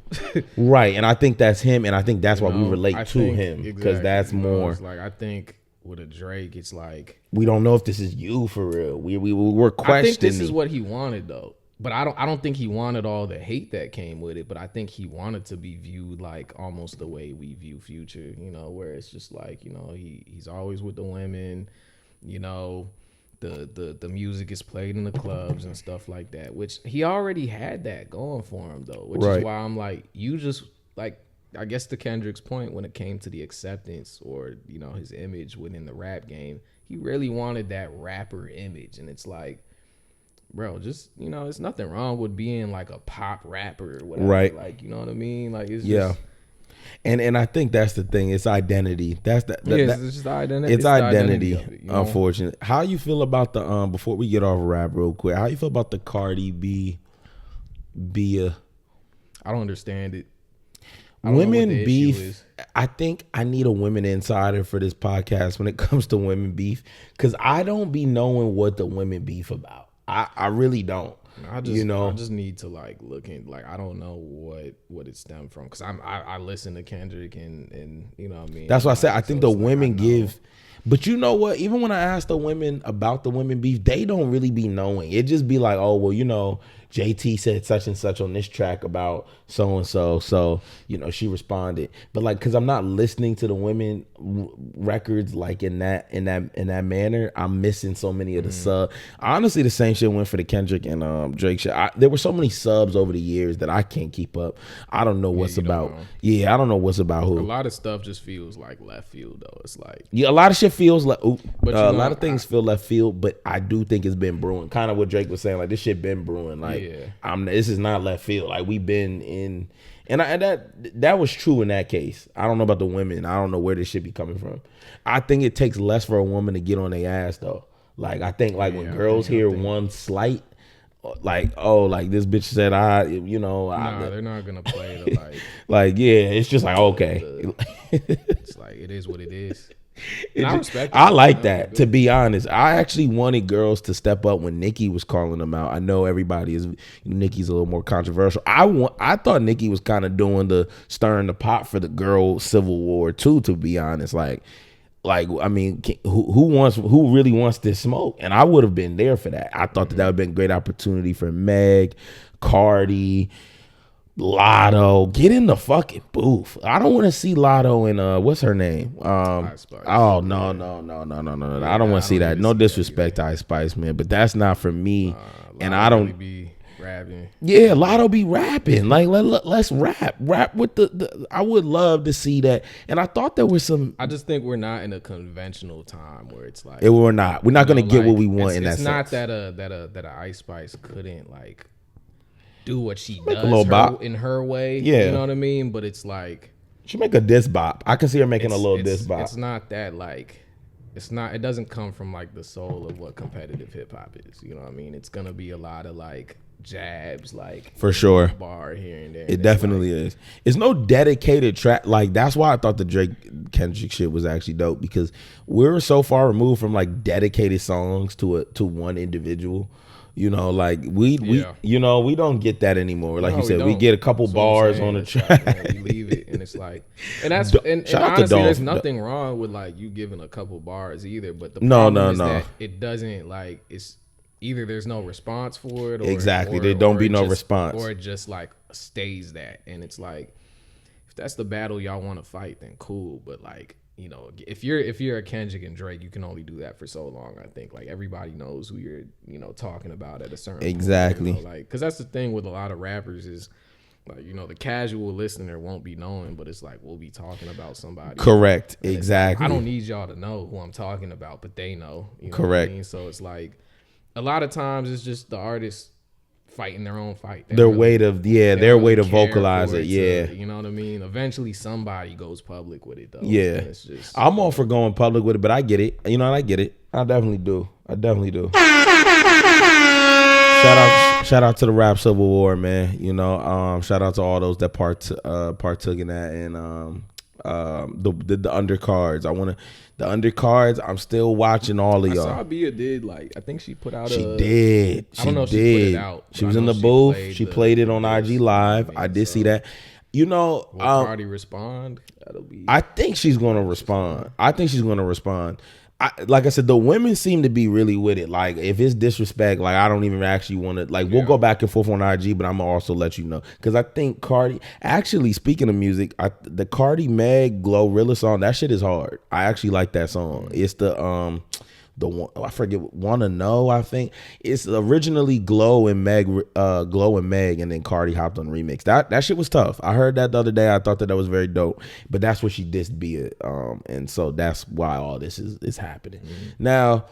Speaker 2: Right, and I think that's him, and I think that's why we relate to
Speaker 1: think,
Speaker 2: him, because that's more.
Speaker 1: It's like, I think with a Drake, it's like,
Speaker 2: we don't know if this is you for real. We're questioning.
Speaker 1: I think this is what he wanted though, but I don't think he wanted all the hate that came with it. But I think he wanted to be viewed like almost the way we view Future. You know, where it's just like, you know, he's always with the women. You know, the music is played in the clubs and stuff like that, which he already had that going for him though, which is why I'm like, you just like, I guess to Kendrick's point when it came to the acceptance or, you know, his image within the rap game, he really wanted that rapper image. And it's like, bro, just, you know, there's nothing wrong with being like a pop rapper or whatever.
Speaker 2: Right.
Speaker 1: Like, you know what I mean? Like, it's
Speaker 2: yeah.
Speaker 1: just,
Speaker 2: And I think that's the thing. It's identity. That's the
Speaker 1: it's just identity.
Speaker 2: It's identity.
Speaker 1: Of it, you know?
Speaker 2: Unfortunately, how you feel about the before we get off rap real quick? How you feel about the Cardi B?
Speaker 1: I don't understand it.
Speaker 2: Women beef. I think I need a women insider for this podcast when it comes to women beef, because I don't be knowing what the women beef about. I really don't.
Speaker 1: I just need to like look in, like, I don't know what it stemmed from, because I listen to Kendrick and you know what I mean.
Speaker 2: That's why I said I think the women
Speaker 1: like,
Speaker 2: give. But you know what? Even when I ask the women about the women beef, they don't really be knowing. It just be like, oh, well, you know, JT said such and such on this track about so and so. So, you know, she responded. But like, cause I'm not listening to the women records like in that manner, I'm missing so many of the sub. Honestly, the same shit went for the Kendrick and Drake shit. There were so many subs over the years that I can't keep up. I don't know what's about. Yeah, I don't know what's about who.
Speaker 1: A lot of stuff just feels like left field though. It's like,
Speaker 2: yeah, a lot of shit feels like
Speaker 1: but
Speaker 2: a lot of things feel left field, but I do think it's been brewing. Kind of what Drake was saying, like this shit been brewing. Like, this is not left field. Like, we've been in, and that was true in that case. I don't know about the women. I don't know where this shit be coming from. I think it takes less for a woman to get on their ass though. Like, I think like when girls hear one slight, like, oh, like this bitch said
Speaker 1: they're not gonna play the like
Speaker 2: like, yeah, it's just like, okay.
Speaker 1: It's like, it is what it is. I respect
Speaker 2: I like that, to be honest. I actually wanted girls to step up when Nicki was calling them out. I know Nicki's a little more controversial. I thought Nicki was kind of doing the stirring the pot for the girl civil war too, to be honest. Like I mean, who really wants this smoke? And I would have been there for that. I thought that would have been a great opportunity for Meg, Cardi, Lotto. Get in the fucking booth. I don't want to see Lotto and what's her name? Oh no. I don't want to see that. No disrespect to Ice Spice, man, but that's not for me. And I don't
Speaker 1: be rapping.
Speaker 2: Yeah, Lotto be rapping. Like, let's rap with the. I would love to see that. And I thought there was some.
Speaker 1: I just think we're not in a conventional time where it's like
Speaker 2: we're not gonna get what we want in that sense.
Speaker 1: It's not that a Ice Spice couldn't like do what she does in her way.
Speaker 2: Yeah.
Speaker 1: You know what I mean? But it's like,
Speaker 2: she make a diss bop. I can see her making a little diss bop.
Speaker 1: It's not that like, it doesn't come from like the soul of what competitive hip hop is. You know what I mean? It's gonna be a lot of like jabs, like,
Speaker 2: for sure,
Speaker 1: bar here and there.
Speaker 2: It definitely is. It's no dedicated track. Like, that's why I thought the Drake Kendrick shit was actually dope, because we're so far removed from like dedicated songs to one individual. You know, like we don't get that anymore. Like you said, we get a couple bars on the track.
Speaker 1: Like, we leave it, and it's like, and honestly, there's nothing wrong with like you giving a couple bars either. But the problem is that it doesn't, like, it's either there's no response for it, or
Speaker 2: there don't be no response,
Speaker 1: or it just like stays that. And it's like, if that's the battle y'all want to fight, then cool. But like, you know, if you're a Kendrick and Drake, you can only do that for so long. I think like everybody knows who you're, you know, talking about at a certain point, you know, like, because that's the thing with a lot of rappers is like, you know, the casual listener won't be knowing, but it's like we'll be talking about somebody.
Speaker 2: Correct. Exactly.
Speaker 1: Like, I don't need y'all to know who I'm talking about, but they know. You know
Speaker 2: Correct.
Speaker 1: What I mean? So it's like a lot of times it's just the artist fighting their own fight.
Speaker 2: Their way to vocalize it. Yeah.
Speaker 1: You know what I mean? Eventually somebody goes public with it though.
Speaker 2: Yeah.
Speaker 1: It's just,
Speaker 2: I'm all for going public with it, but I get it. You know, I get it. I definitely do. Shout out to the rap civil war, man. You know, shout out to all those that partook in that, and the undercards. The undercards, I'm still watching all of y'all.
Speaker 1: I saw Bia did, like, I think she put out
Speaker 2: I don't know if she put it out. She was in the booth. She played it on IG Live. I did see that. You know,
Speaker 1: will Cardi respond?
Speaker 2: I think she's going to respond. Like I said, the women seem to be really with it. Like, if it's disrespect, like, I don't even actually want to, like, we'll go back and forth on IG, but I'm going to also let you know. Because I think Cardi, actually, speaking of music, the Cardi Meg Glorilla song, that shit is hard. I actually like that song. It's the, the one I forget, Wanna Know, I think. It's originally Glow and Meg, and then Cardi hopped on the remix. That shit was tough. I heard that the other day. I thought that was very dope. But that's what she dissed Bia, and so that's why all this is happening. Now,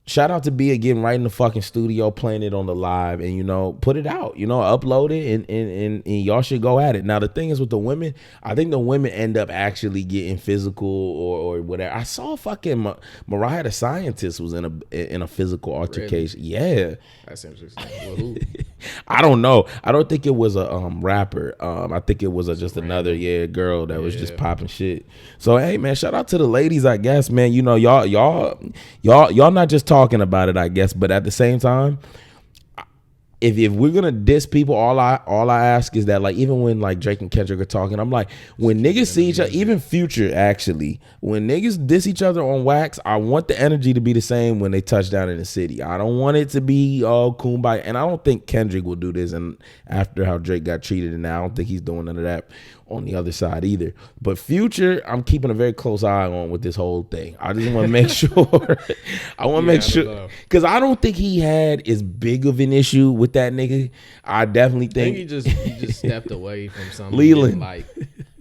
Speaker 2: shout out to Bia getting right in the fucking studio, playing it on the live, and put it out, upload it, and y'all should go at it. Now the thing is with the women, I think the women end up actually getting physical or whatever. I saw fucking Mariah the Scientist was in a physical altercation. Really? Yeah,
Speaker 1: that's interesting. Well, who?
Speaker 2: I don't know. I don't think it was a rapper. I think it was just another girl that was just popping shit. So hey man, shout out to the ladies, I guess, man. Y'all not just talking about it, I guess, but at the same time, if we're gonna diss people, all I ask is that, like, even when like Drake and Kendrick are talking, I'm like, when niggas see each other, even Future actually, when niggas diss each other on wax, I want the energy to be the same when they touch down in the city. I don't want it to be all kumbaya, and I don't think Kendrick will do this. And after how Drake got treated, and now I don't think he's doing none of that on the other side either. But Future, I'm keeping a very close eye on with this whole thing. I just want to make sure. I want to make sure, because I don't think he had as big of an issue with that nigga. I definitely think
Speaker 1: he just stepped away from something.
Speaker 2: Leland,
Speaker 1: like,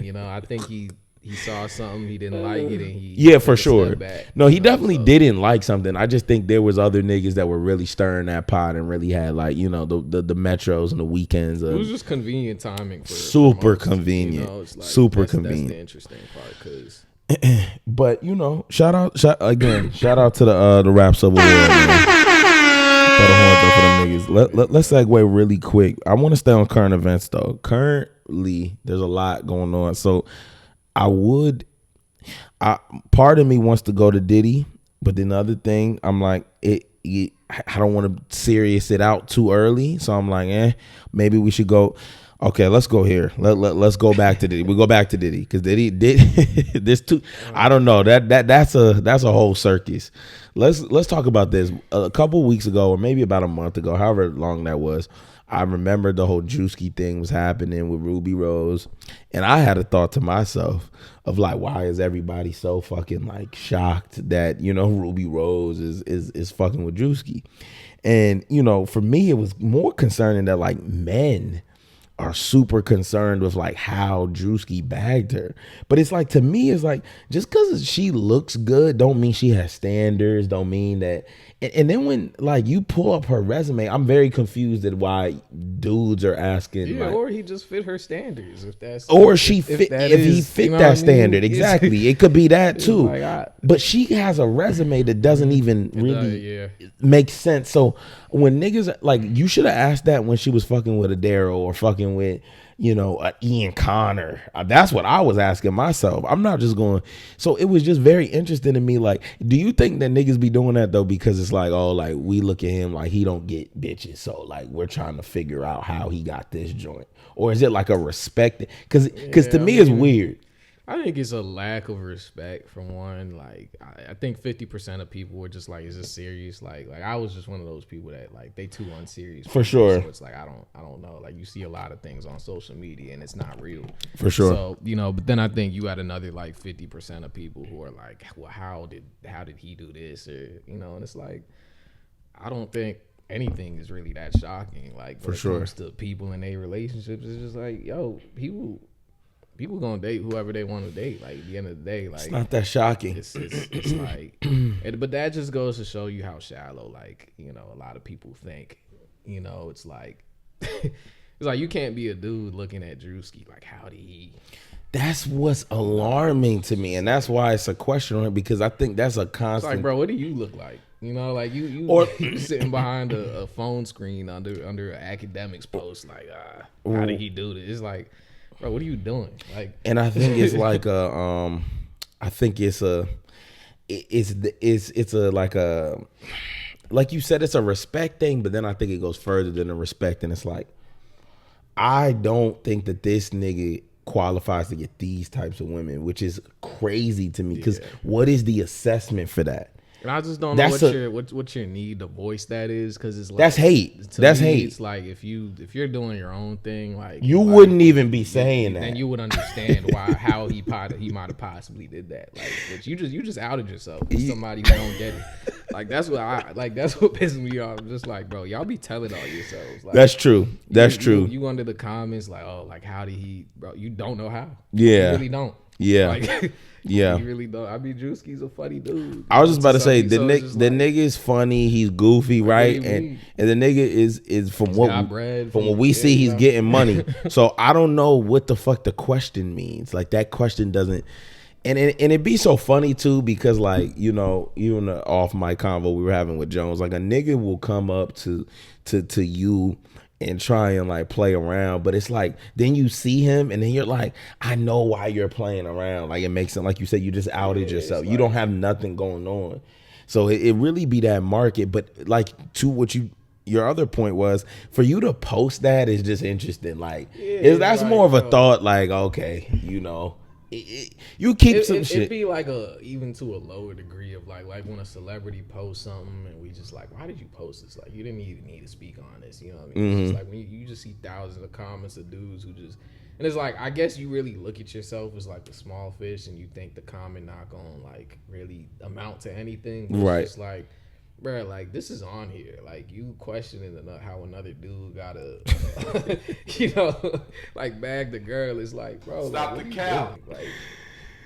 Speaker 1: I think he saw something he didn't like it, and he
Speaker 2: for sure. No, he definitely didn't like something. I just think there was other niggas that were really stirring that pot and really had, like, the metros and the weekends.
Speaker 1: It was just convenient timing.
Speaker 2: Super convenient.
Speaker 1: It's like,
Speaker 2: super convenient.
Speaker 1: That's the interesting part, because.
Speaker 2: But shout out to the Raps of the world, man. Throw the horn up for them niggas. Let's segue really quick. I want to stay on current events though. Currently, there's a lot going on. So part of me wants to go to Diddy, but then the other thing, I'm like, I don't want to serious it out too early. So I'm like, maybe we should go. Okay, let's go here. Let's go back to Diddy. We go back to Diddy because Diddy there's two. I don't know, that's a whole circus. Let's talk about this. A couple weeks ago, or maybe about a month ago, however long that was, I remember the whole Drewski thing was happening with Ruby Rose, and I had a thought to myself of like, why is everybody so fucking like shocked that Ruby Rose is fucking with Drewski? And for me, it was more concerning that like men are super concerned with like how Drewski bagged her. But it's like, to me, it's like, just because she looks good don't mean she has standards, don't mean that. And then when like you pull up her resume, I'm very confused at why dudes are asking.
Speaker 1: Yeah,
Speaker 2: like,
Speaker 1: or he just fit her standards. If that's
Speaker 2: or she fit if he fit that standard. Exactly. It could be that too. But she has a resume that doesn't even really make sense. So when niggas, like, you should have asked that when she was fucking with a Daryl or fucking with an Ian Connor. That's what I was asking myself. I'm not just going. So it was just very interesting to me. Like, do you think that niggas be doing that though because it's like, oh, like, we look at him like he don't get bitches, so like we're trying to figure out how he got this joint? Or is it like a respect? Because to me, it's weird.
Speaker 1: I think it's a lack of respect from one. Like, I think 50% of people were just like, is this serious? Like I was just one of those people that like, they too unserious
Speaker 2: for sure.
Speaker 1: So it's like, I don't know. Like, you see a lot of things on social media and it's not real
Speaker 2: for sure.
Speaker 1: So but then I think you had another like 50% of people who are like, well, how did he do this? Or and it's like, I don't think anything is really that shocking. Like, when it comes to people in their relationships, it's just like, yo, people gonna date whoever they want to date. Like, at the end of the day, like,
Speaker 2: it's not that shocking.
Speaker 1: It's like, but that just goes to show you how shallow, like, a lot of people think. It's like, it's like you can't be a dude looking at Drewski like, how did he?
Speaker 2: That's what's alarming to me, and that's why it's a question on it, because I think that's a constant.
Speaker 1: It's like, bro, what do you look like? Like you sitting behind a phone screen under an academics post, like, how did he do this? It's like, bro, what are you doing? Like,
Speaker 2: and I think it's like like you said, it's a respect thing, but then I think it goes further than a respect, and it's like, I don't think that this nigga qualifies to get these types of women, which is crazy to me, because what is the assessment for that?
Speaker 1: And I just don't know what your need to voice that is, because it's like,
Speaker 2: that's hate. That's hate.
Speaker 1: It's like, if you're doing your own thing, like,
Speaker 2: you wouldn't even be saying that.
Speaker 1: Then you would understand how he might have possibly did that. Like, but you just outed yourself with somebody who don't get it. Like that's what pisses me off. I'm just like, bro, y'all be telling all yourselves. Like,
Speaker 2: That's true. That's true.
Speaker 1: You under the comments like, oh, like how did he, bro? You don't know how.
Speaker 2: Yeah.
Speaker 1: You really don't.
Speaker 2: Yeah.
Speaker 1: Like,
Speaker 2: yeah.
Speaker 1: You really don't. I mean, Drewski's a funny dude.
Speaker 2: I was just about to say the nigga is funny. He's goofy, right? And the nigga is from what we see, he's getting money. So I don't know what the fuck the question means. Like that question doesn't. And it be so funny too because like you know even the off mic convo we were having with Jones, like a nigga will come up to you and try and like play around, but it's like then you see him and then you're like, I know why you're playing around. Like it makes it like you said, you just outed yourself. You don't have nothing going on, so it really be that market. But like to what your other point was, for you to post that is just interesting. Like that's like, more of a thought. Like okay, you know. You keep some shit.
Speaker 1: It'd be like even to a lower degree of like when a celebrity posts something and we just like, why did you post this? Like you didn't even need to speak on this. You know what I mean? It's just like when you just see thousands of comments of dudes who just, and it's like I guess you really look at yourself as like the small fish and you think the comment not gonna like really amount to anything. But right? It's just like, bro, like this is on here. Like you questioning how another dude gotta, you know, like bag the girl. Is like, bro,
Speaker 3: stop
Speaker 1: like,
Speaker 3: the cap.
Speaker 1: Like,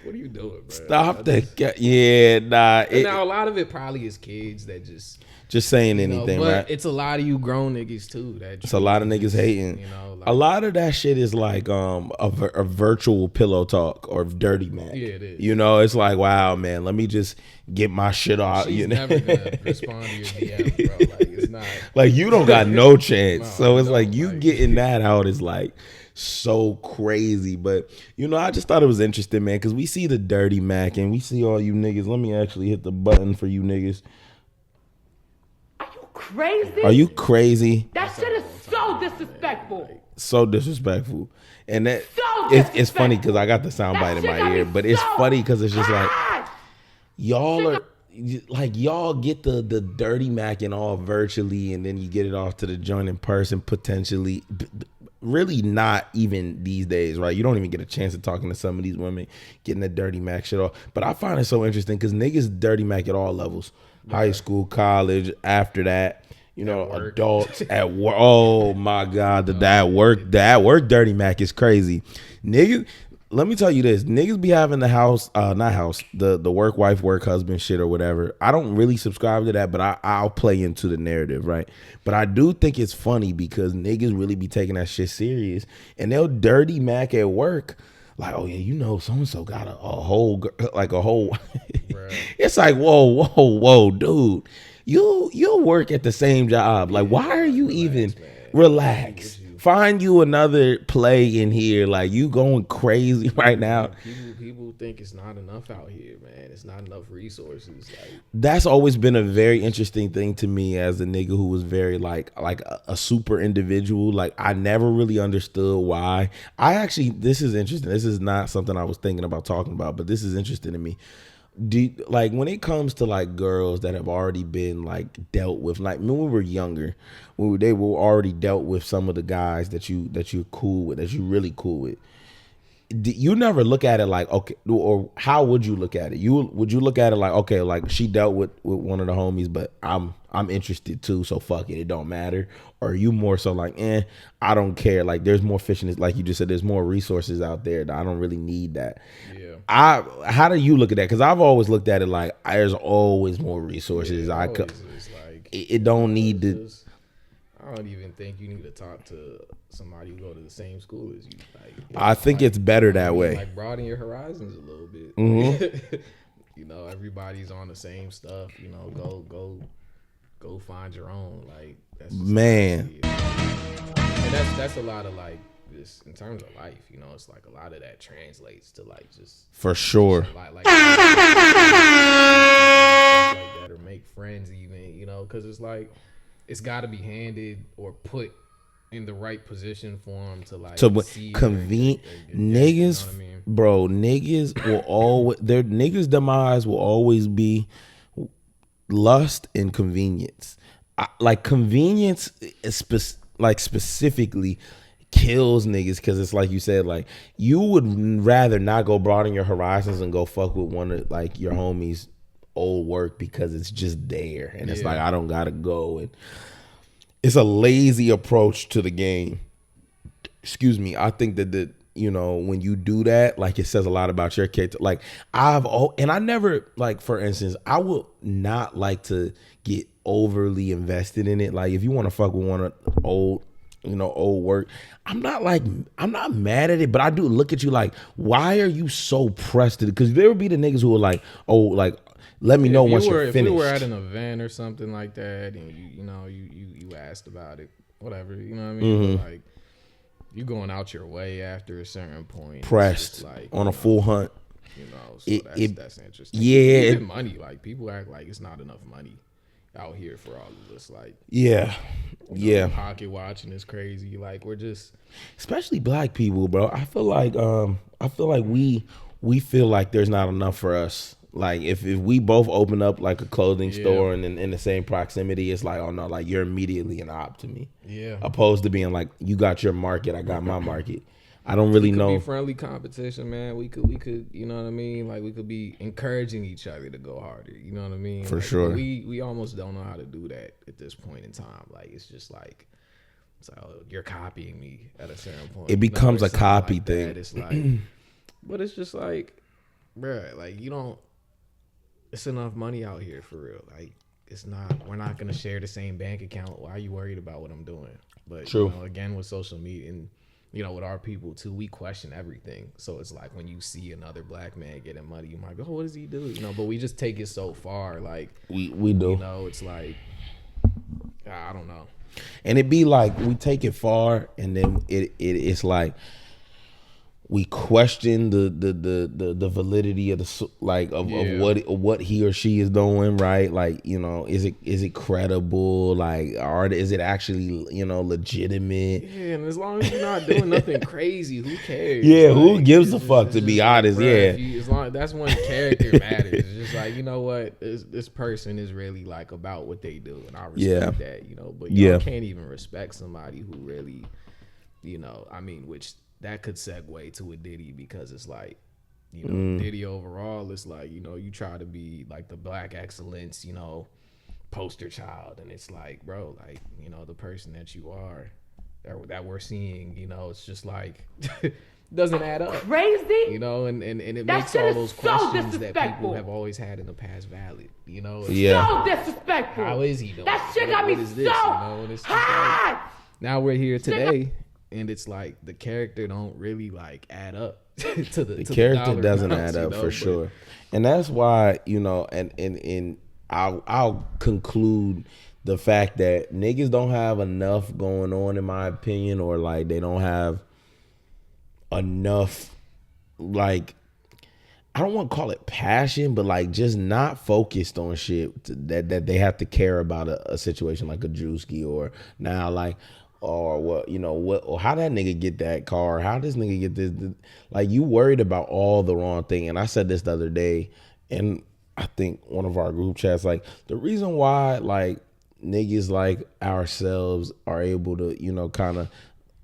Speaker 1: what are you doing, bro?
Speaker 2: Stop the cap. Yeah, nah.
Speaker 1: Now a lot of it probably is kids that just
Speaker 2: saying anything,
Speaker 1: but
Speaker 2: right?
Speaker 1: It's a lot of you grown niggas too.
Speaker 2: It's a lot of niggas hating.
Speaker 1: You know, like,
Speaker 2: a lot of that shit is like a virtual pillow talk or dirty man.
Speaker 1: Yeah, it is.
Speaker 2: You know, it's like, wow, man, let me just get my shit out.
Speaker 1: She's
Speaker 2: you know?
Speaker 1: never gonna respond to your DM, bro. Like it's not
Speaker 2: like you don't got no chance.
Speaker 1: No,
Speaker 2: so it's like you getting that out is like so crazy. But you know, I just thought it was interesting, man, because we see the dirty Mac and we see all you niggas. Let me actually hit the button for you niggas.
Speaker 4: Crazy?
Speaker 2: Are you crazy?
Speaker 4: That shit is so disrespectful.
Speaker 2: So disrespectful. And that it's funny because I got the soundbite in my ear, but it's funny because it's just like y'all are like y'all get the dirty Mac and all virtually, and then you get it off to the joint in person potentially. Really not even these days, right? You don't even get a chance of talking to some of these women getting the dirty Mac shit off. But I find it so interesting because niggas dirty Mac at all levels. High school, college, after that, you know, adults at work. Oh my God, that work dirty Mac is crazy. Niggas, let me tell you this, niggas be having the work wife, work husband shit or whatever. I don't really subscribe to that, but I'll play into the narrative, right? But I do think it's funny because niggas really be taking that shit serious and they'll dirty Mac at work. Like, oh yeah, you know, so-and-so got a whole, like a whole, it's like, whoa, dude, you'll work at the same job. Like, why are you relax? Find you another play in here. Like, you going crazy right now.
Speaker 1: People think it's not enough out here, man. It's not enough resources. Like,
Speaker 2: that's always been a very interesting thing to me as a nigga who was very like a super individual. Like I never really understood why. This is interesting. This is not something I was thinking about talking about, but this is interesting to me. Like when it comes to like girls that have already been like dealt with, like when we were younger, they were already dealt with some of the guys that you're cool with, that you're really cool with. You never look at it like, okay, or how would you look at it? Would you look at it like, okay, like she dealt with one of the homies, but I'm interested too, so fuck it don't matter? Or are you more so like, I don't care, like there's more fish in this, like you just said, there's more resources out there that I don't really need that.
Speaker 1: Yeah.
Speaker 2: How do you look at that? Because I've always looked at it like there's always more resources. It don't need to.
Speaker 1: I don't even think you need to talk to somebody who go to the same school as you. Like,
Speaker 2: I think it's better that way.
Speaker 1: Like broaden your horizons a little bit.
Speaker 2: Mm-hmm.
Speaker 1: You know, everybody's on the same stuff. You know, go find your own. Like that's just
Speaker 2: man.
Speaker 1: And that's a lot of like this in terms of life. You know, it's like a lot of that translates to like just
Speaker 2: for sure.
Speaker 1: Just like that or make friends even. You know, because it's like. It's got to be handed or put in the right position for them to like see
Speaker 2: convenient niggas, you know what I mean? Bro. Niggas will always niggas' demise will always be lust and convenience. Like convenience is specifically kills niggas because it's like you said, like you would rather not go broaden your horizons and go fuck with one of like your homies old work because it's just there, and it's like I don't gotta go, and it's a lazy approach to the game. Excuse me. I think that when you do that, like it says a lot about your character. Like and I never, like, for instance, I would not like to get overly invested in it. Like if you want to fuck with one of old work, I'm not mad at it, but I do look at you like, why are you so pressed to it? Because there would be the niggas who are like, oh, like, let me know once you're finished.
Speaker 1: If we were at an event or something like that, and you asked about it, whatever, you know what I mean? But like, you going out your way after a certain point,
Speaker 2: pressed like, on a full hunt.
Speaker 1: So that's interesting.
Speaker 2: Yeah,
Speaker 1: even money, like people act like it's not enough money out here for all of us. Like, pocket watching is crazy. Like we're just,
Speaker 2: especially black people, bro. I feel like we feel like there's not enough for us. Like if we both open up like a clothing store and in the same proximity, it's like, oh no, like you're immediately an op to me. Yeah. Opposed to being like, you got your market, I got my market. I don't really know.
Speaker 1: Be friendly competition, man. We could, you know what I mean? Like we could be encouraging each other to go harder. You know what I mean?
Speaker 2: For sure.
Speaker 1: We almost don't know how to do that at this point in time. Like it's just like, you're copying me at a certain point.
Speaker 2: It becomes a copy
Speaker 1: like
Speaker 2: thing.
Speaker 1: It's like, but it's just like, bruh, like you don't. It's enough money out here for real. Like it's not. We're not gonna share the same bank account. Why are you worried about what I'm doing? But
Speaker 2: true.
Speaker 1: Again, with social media and with our people too, we question everything. So it's like when you see another black man getting money, you might go, "Oh, what does he do?" But we just take it so far. Like
Speaker 2: we do.
Speaker 1: It's like I don't know.
Speaker 2: And it be like we take it far, and then it's like we question the validity of of what he or she is doing, right? Like, is it credible? Like, is it actually, legitimate?
Speaker 1: Yeah, and as long as you're not doing nothing crazy, who cares?
Speaker 2: Yeah, who gives a fuck, to be honest?
Speaker 1: As long that's when character matters. It's just like, you know what, this person is really like about what they do, and I respect that, but you can't even respect somebody who really, which that could segue to a Diddy, because it's like, Diddy overall, it's like, you try to be like the black excellence, poster child. And it's like, bro, like, the person that you are, that we're seeing, it's just like, doesn't add up.
Speaker 4: Crazy.
Speaker 1: And it makes all those questions that people have always had in the past valid,
Speaker 4: So disrespectful.
Speaker 1: How is he doing?
Speaker 4: That shit got me so hot.
Speaker 1: Like, now we're here today. And it's like the character don't really like add up to the
Speaker 2: character doesn't add up for sure. And that's why, and I'll conclude the fact that niggas don't have enough going on, in my opinion, or like they don't have enough, like, I don't want to call it passion, but like just not focused on shit that they have to care about a situation like a Drewski, or now like, or or how that nigga get that car, how this nigga get this, like you worried about all the wrong thing. And I said this the other day, and I think one of our group chats, like the reason why like niggas like ourselves are able to, kind of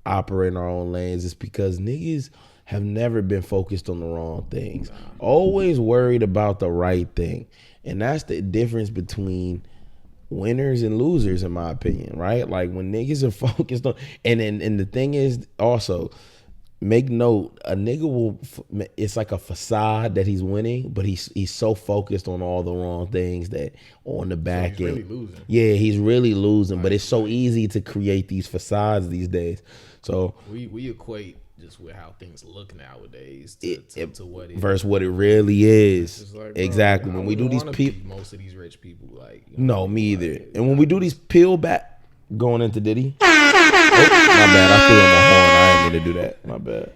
Speaker 2: operate in our own lanes is because niggas have never been focused on the wrong things, always worried about the right thing. And that's the difference between winners and losers, in my opinion, right? Like when niggas are focused on, and the thing is also, make note, a nigga will, it's like a facade that he's winning, but he's so focused on all the wrong things that on the back end,
Speaker 1: really losing.
Speaker 2: Yeah, he's really losing. But it's so easy to create these facades these days. So
Speaker 1: we equate just with how things look nowadays to what it
Speaker 2: versus what it really is.
Speaker 1: Like,
Speaker 2: exactly.
Speaker 1: Bro,
Speaker 2: when we do these people,
Speaker 1: most of these rich people, like,
Speaker 2: no, me either. Like, and when we do these peel back going into Diddy, my bad. I feel on my horn. I didn't mean to do that. My bad.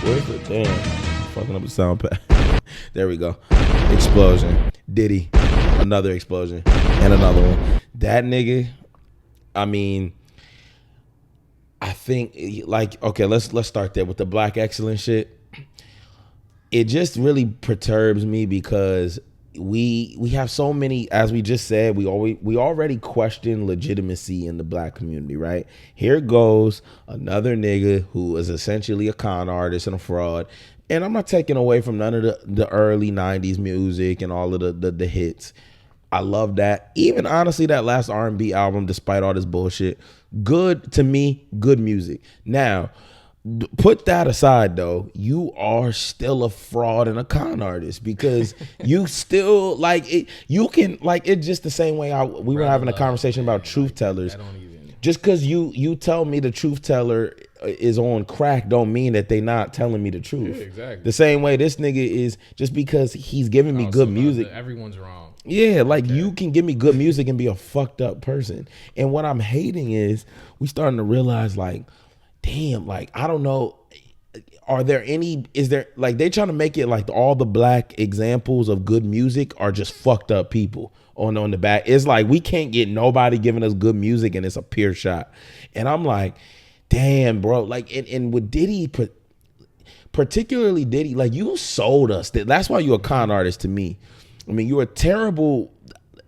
Speaker 2: Where's the damn fucking up the sound pad? There we go. Explosion. Diddy. Another explosion. And another one. That nigga. I mean, I think, like, okay, let's start there with the black excellence shit. It just really perturbs me because we have so many, as we just said, we already question legitimacy in the black community, right? Here goes another nigga who is essentially a con artist and a fraud, And I'm not taking away from none of the early 90s music and all of the hits. I love that. Even honestly, that last R&B album, despite all this bullshit, good to me, good music. Now, put that aside though, you are still a fraud and a con artist because you still like it. You can like it just the same way we were having a conversation about truth tellers. Just because you tell me the truth teller is on crack don't mean that they not telling me the truth.
Speaker 1: Yeah, exactly.
Speaker 2: The same way this nigga is, just because he's giving me good music.
Speaker 1: Everyone's wrong.
Speaker 2: Yeah, like you can give me good music and be a fucked up person. And what I'm hating is we starting to realize like, damn, like I don't know. Is there like they trying to make it like all the black examples of good music are just fucked up people on the back. It's like we can't get nobody giving us good music and it's a pure shot. And I'm like, damn, bro. Like and with Diddy, particularly Diddy, like you sold us. That's why you're a con artist to me. I mean, you're a terrible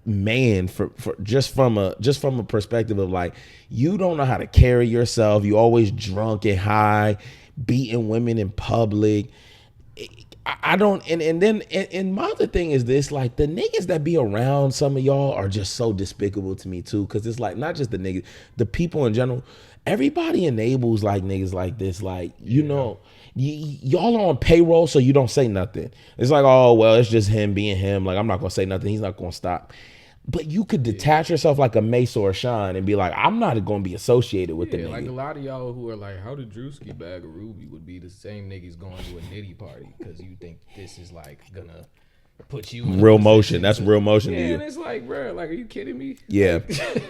Speaker 2: man for just from a perspective of like you don't know how to carry yourself. You always drunk and high, beating women in public. I don't, and then my other thing is this, like the niggas that be around some of y'all are just so despicable to me too, because it's like not just the niggas, the people in general. Everybody enables like niggas like this, like you know, y'all are on payroll, so you don't say nothing. It's like, oh well, it's just him being him. Like I'm not gonna say nothing. He's not gonna stop. But you could detach yourself like a Mesa or Sean and be like, I'm not going to be associated with the nigga.
Speaker 1: Like a lot of y'all who are like, how did Drewski bag a Ruby would be the same niggas going to a Nitty party because you think this is like gonna put you in
Speaker 2: real motion. That's real motion to you.
Speaker 1: And it's like, bro, like, are you kidding me?
Speaker 2: Yeah,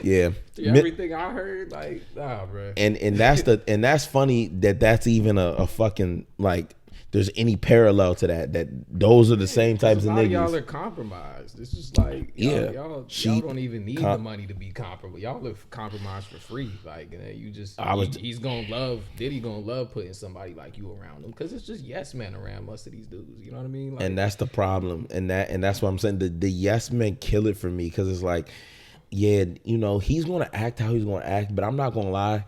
Speaker 2: yeah.
Speaker 1: Everything I heard, like, nah, bro.
Speaker 2: And that's funny that's even a fucking like. There's any parallel to that those are the same types of niggas.
Speaker 1: Y'all are compromised. It's just like y'all don't even need the money to be compromised. Y'all are compromised for free. Like you just he's gonna love Diddy gonna love putting somebody like you around him because it's just yes men around most of these dudes. You know what I mean? Like,
Speaker 2: and that's the problem. And that's what I'm saying. The yes men kill it for me because it's like, yeah, you know, he's gonna act how he's gonna act, but I'm not gonna lie.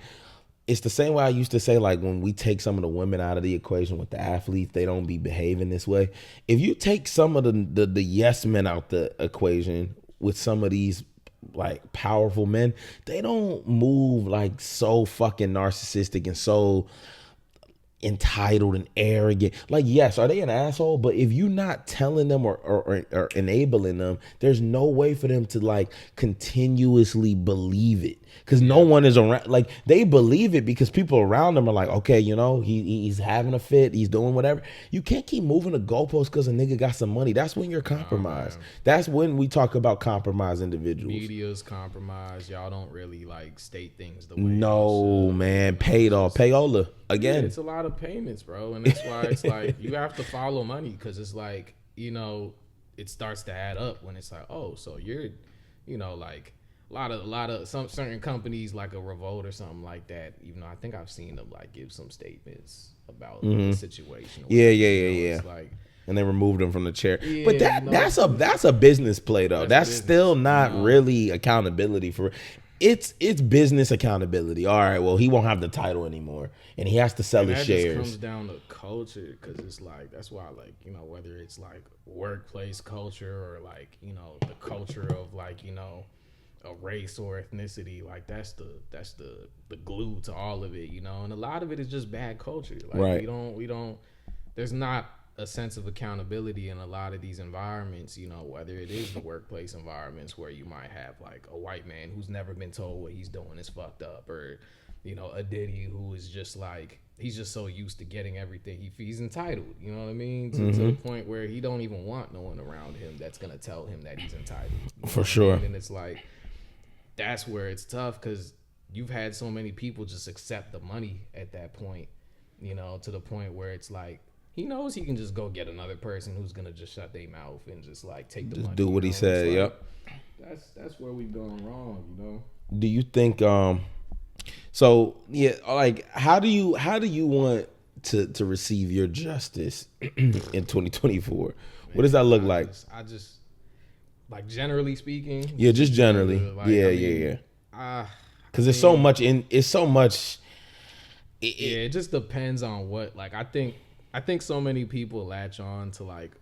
Speaker 2: It's the same way I used to say, like, when we take some of the women out of the equation with the athletes, they don't be behaving this way. If you take some of the yes men out the equation with some of these, like, powerful men, they don't move, like, so fucking narcissistic and so entitled and arrogant. Like, yes, are they an asshole? But if you're not telling them or enabling them, there's no way for them to, like, continuously believe it. Because no one is around. Like, they believe it because people around them are like, okay, you know, he's having a fit. He's doing whatever. You can't keep moving the goalposts because a nigga got some money. That's when you're compromised. That's when we talk about compromised individuals.
Speaker 1: Media's compromised. Y'all don't really, like, state things the way
Speaker 2: no, man. Payola. Again.
Speaker 1: Yeah, it's a lot of payments, bro. And that's why it's like you have to follow money because it's like, you know, it starts to add up when it's like, oh, so you're, you know, like, a lot of some certain companies like a Revolt or something like that. Even though I think I've seen them like give some statements about the situation.
Speaker 2: Yeah.
Speaker 1: It's like,
Speaker 2: and they removed them from the chair.
Speaker 1: Yeah,
Speaker 2: but that's a business play though. That's still not really accountability for. It's business accountability. All right, well he won't have the title anymore, and he has to sell his shares.
Speaker 1: Just comes down to culture because it's like that's why like you know whether it's like workplace culture or like you know the culture of like you know. A race or ethnicity, like that's the glue to all of it, you know. And a lot of it is just bad culture. Like
Speaker 2: right.
Speaker 1: we don't there's not a sense of accountability in a lot of these environments, you know, whether it is the workplace environments where you might have like a white man who's never been told what he's doing is fucked up, or you know, a Diddy who is just like he's just so used to getting everything he's entitled, you know what I mean? To the point where he don't even want no one around him that's gonna tell him that he's entitled.
Speaker 2: For sure.
Speaker 1: And it's like that's where it's tough because you've had so many people just accept the money at that point, you know, to the point where it's like he knows he can just go get another person who's gonna just shut their mouth and just like take the money.
Speaker 2: Do what he said.
Speaker 1: Like,
Speaker 2: yep.
Speaker 1: That's where we've gone wrong, you know.
Speaker 2: Do you think? So yeah, like how do you want to receive your justice in 2024? Man, what does that look like?
Speaker 1: I just like generally speaking.
Speaker 2: Yeah, just generally. Like, yeah. Because it's so much. It
Speaker 1: just depends on what. Like I think I think so many people latch on to like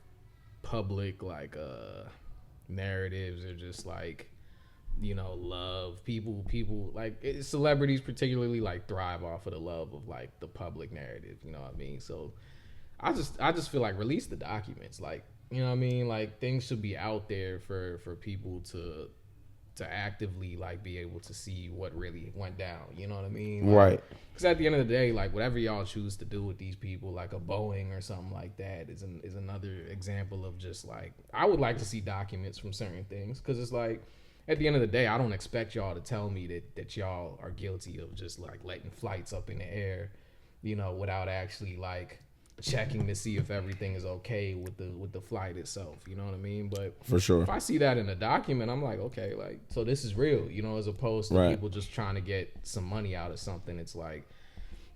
Speaker 1: public like narratives or just like, you know, love people like celebrities particularly like thrive off of the love of like the public narrative, you know what I mean? So I just feel like release the documents, like, you know what I mean? Like things should be out there for people to actively like be able to see what really went down, you know what I mean? Like,
Speaker 2: Right.
Speaker 1: because at the end of the day, like whatever y'all choose to do with these people, like a Boeing or something like that is another example of just like, I would like to see documents from certain things, because it's like at the end of the day, I don't expect y'all to tell me that y'all are guilty of just like letting flights up in the air, you know, without actually like checking to see if everything is okay with the flight itself, you know what I mean? But
Speaker 2: For sure.
Speaker 1: if I see that in a document, I'm like, okay, like, so this is real, you know, as opposed to people just trying to get some money out of something. It's like,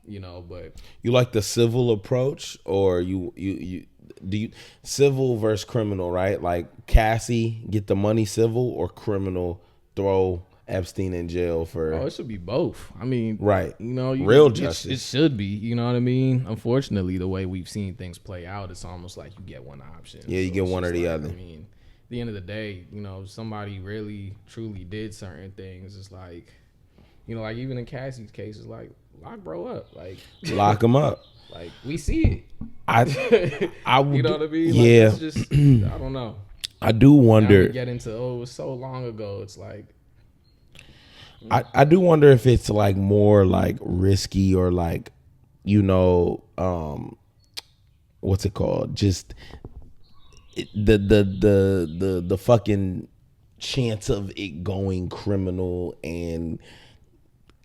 Speaker 1: you know, but
Speaker 2: You like the civil approach, or you do you civil versus criminal, right? Like Cassie get the money civil, or criminal throw Epstein in jail for.
Speaker 1: it should be both. I mean,
Speaker 2: Right.
Speaker 1: you know,
Speaker 2: Real justice.
Speaker 1: It should be, you know what I mean? Unfortunately, the way we've seen things play out, it's almost like you get one option.
Speaker 2: Yeah, you get
Speaker 1: it's
Speaker 2: one or
Speaker 1: just
Speaker 2: the
Speaker 1: like,
Speaker 2: other.
Speaker 1: I mean, at the end of the day, you know, if somebody really truly did certain things, it's like, you know, like even in Cassie's case, it's like, lock bro up, like
Speaker 2: Lock them up.
Speaker 1: like we see it.
Speaker 2: I would,
Speaker 1: You know what I mean?
Speaker 2: Yeah.
Speaker 1: Like, it's just, I don't know.
Speaker 2: I do
Speaker 1: Now we
Speaker 2: wonder.
Speaker 1: get into, it was so long ago. It's like,
Speaker 2: I do wonder if it's like more like risky, or like, you know, what's it called? Just the fucking chance of it going criminal and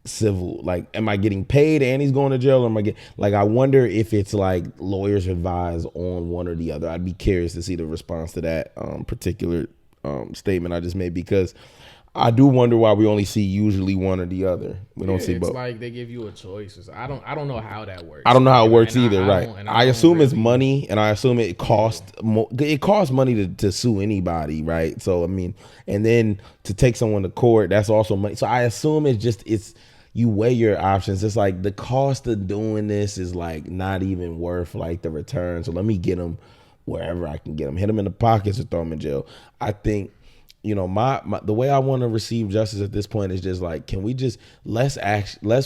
Speaker 2: civil. Like, am I getting paid and he's going to jail, or am I get like, I wonder if it's like lawyers advise on one or the other. I'd be curious to see the response to that particular statement I just made, because I do wonder why we only see usually one or the other. We don't see both.
Speaker 1: It's like they give you a choice. I don't know how that works.
Speaker 2: I don't know how it
Speaker 1: And
Speaker 2: works
Speaker 1: I
Speaker 2: either, right? I assume it's money, and I assume it costs it costs money to sue anybody, right? So I mean, and then to take someone to court, that's also money. So I assume it's you weigh your options. It's like the cost of doing this is like not even worth like the return. So let me get them wherever I can get them. Hit them in the pockets or throw them in jail. I think, you know, my the way I want to receive justice at this point is just like, can we just less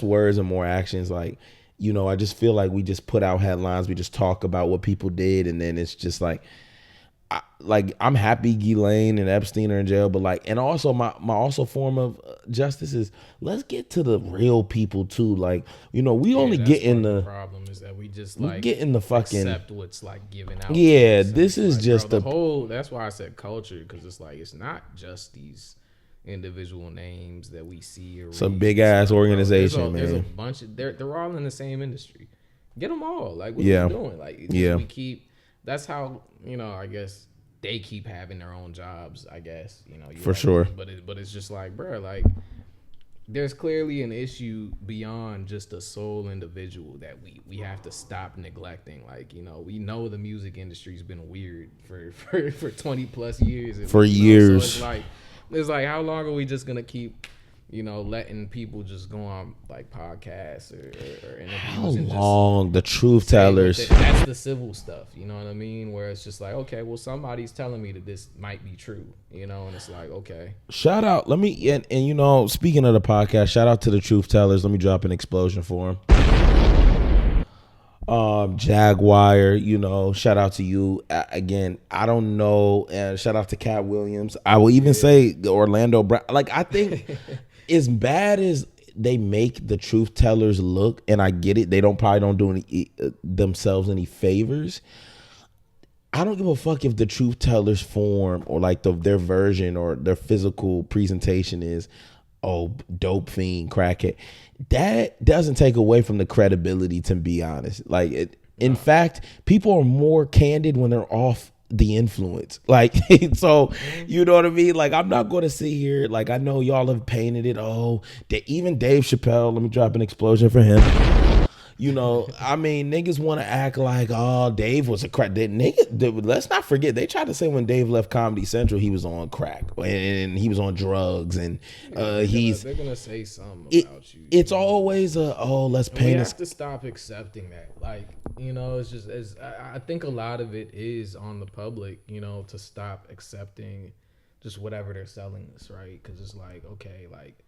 Speaker 2: words and more actions? Like, you know, I just feel like we just put out headlines, we just talk about what people did, and then it's just like, I'm happy Ghislaine and Epstein are in jail, but like, and also my also form of justice is, let's get to the real people too. Like, you know, we only get in the
Speaker 1: problem is that we just
Speaker 2: we
Speaker 1: like
Speaker 2: get in the fucking
Speaker 1: accept what's like given out.
Speaker 2: Yeah,
Speaker 1: to us.
Speaker 2: this
Speaker 1: And
Speaker 2: is
Speaker 1: like,
Speaker 2: just
Speaker 1: bro, the whole. That's why I said culture, because it's like, it's not just these individual names that we see or
Speaker 2: some
Speaker 1: read.
Speaker 2: big
Speaker 1: It's
Speaker 2: ass
Speaker 1: like, bro,
Speaker 2: organization,
Speaker 1: there's a
Speaker 2: man.
Speaker 1: bunch of they're all in the same industry. Get them all. Like, what
Speaker 2: Yeah.
Speaker 1: are you doing? Like, it's
Speaker 2: Yeah.
Speaker 1: just, we keep. That's how, you know, I guess they keep having their own jobs. I guess, you know,
Speaker 2: For sure.
Speaker 1: But it's just like, bro, like, there's clearly an issue beyond just a sole individual that we have to stop neglecting. Like, you know, we know the music industry's been weird for 20 plus years.
Speaker 2: For
Speaker 1: you know,
Speaker 2: years.
Speaker 1: So it's like, how long are we just gonna keep, you know, letting people just go on like podcasts or interviews?
Speaker 2: How
Speaker 1: and just
Speaker 2: long the truth
Speaker 1: say what
Speaker 2: tellers?
Speaker 1: that's the civil stuff, you know what I mean? Where it's just like, okay, well, somebody's telling me that this might be true, you know, and it's like, okay.
Speaker 2: Shout out, let me and you know, speaking of the podcast, shout out to the truth tellers. Let me drop an explosion for them. Jaguar, you know, shout out to you again. I don't know, and shout out to Cat Williams. I will even say Orlando Brown. Like, I think as bad as they make the truth tellers look, and I get it, they probably don't do themselves any favors. I don't give a fuck if the truth tellers form, or like their version or their physical presentation is, oh, dope fiend, crackhead. That doesn't take away from the credibility, to be honest. Like, in fact, people are more candid when they're off the influence. Like, so, you know what I mean? Like, I'm not going to sit here. Like, I know y'all have painted it. Oh, even Dave Chappelle, let me drop an explosion for him. You know, I mean, niggas want to act like, oh, Dave was a crack. Let's not forget, they tried to say when Dave left Comedy Central, he was on crack and he was on drugs, and
Speaker 1: they're gonna say something about you.
Speaker 2: It's always let's paint.
Speaker 1: We have to stop accepting that. Like, you know, it's just I think a lot of it is on the public, you know, to stop accepting just whatever they're selling us, right? Because it's like, okay, like,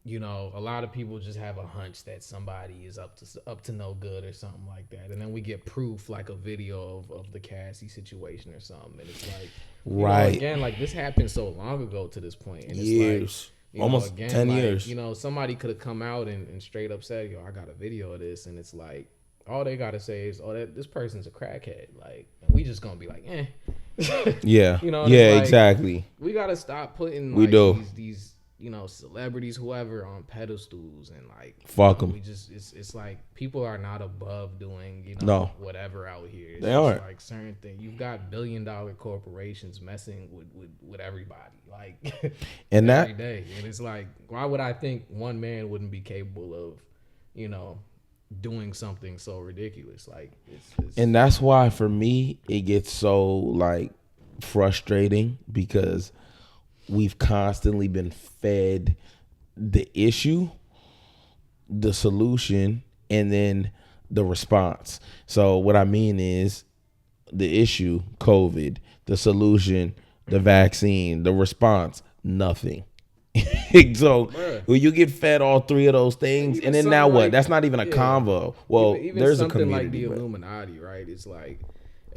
Speaker 1: you know, a lot of people just have a hunch that somebody is up to no good or something like that, and then we get proof, like a video of the Cassie situation or something, and it's like,
Speaker 2: right,
Speaker 1: know, again, like this happened so long ago to this point, and it's
Speaker 2: years,
Speaker 1: like,
Speaker 2: almost
Speaker 1: again,
Speaker 2: 10
Speaker 1: like,
Speaker 2: years.
Speaker 1: You know, somebody could have come out and straight up said, "Yo, I got a video of this," and it's like, all they gotta say is, "Oh, this person's a crackhead," like, and we just gonna be like, "Eh."
Speaker 2: Yeah,
Speaker 1: you know,
Speaker 2: yeah,
Speaker 1: like,
Speaker 2: exactly.
Speaker 1: We gotta stop putting these you know, celebrities, whoever, on pedestals, and like,
Speaker 2: fuck them.
Speaker 1: We just it's like people are not above doing, you know, whatever out here. It's
Speaker 2: they aren't.
Speaker 1: Like certain things, you've got billion-dollar corporations messing with everybody, like,
Speaker 2: and
Speaker 1: every day, and it's like, why would I think one man wouldn't be capable of, you know, doing something so ridiculous? Like,
Speaker 2: and that's why for me it gets so like frustrating, because we've constantly been fed the issue, the solution, and then the response. So what I mean is the issue, COVID, the solution, the vaccine, the response, nothing. So when you get fed all three of those things, and then now what? Like, that's not even a convo. Well, even there's
Speaker 1: something
Speaker 2: a community,
Speaker 1: like the Illuminati, right? It's like,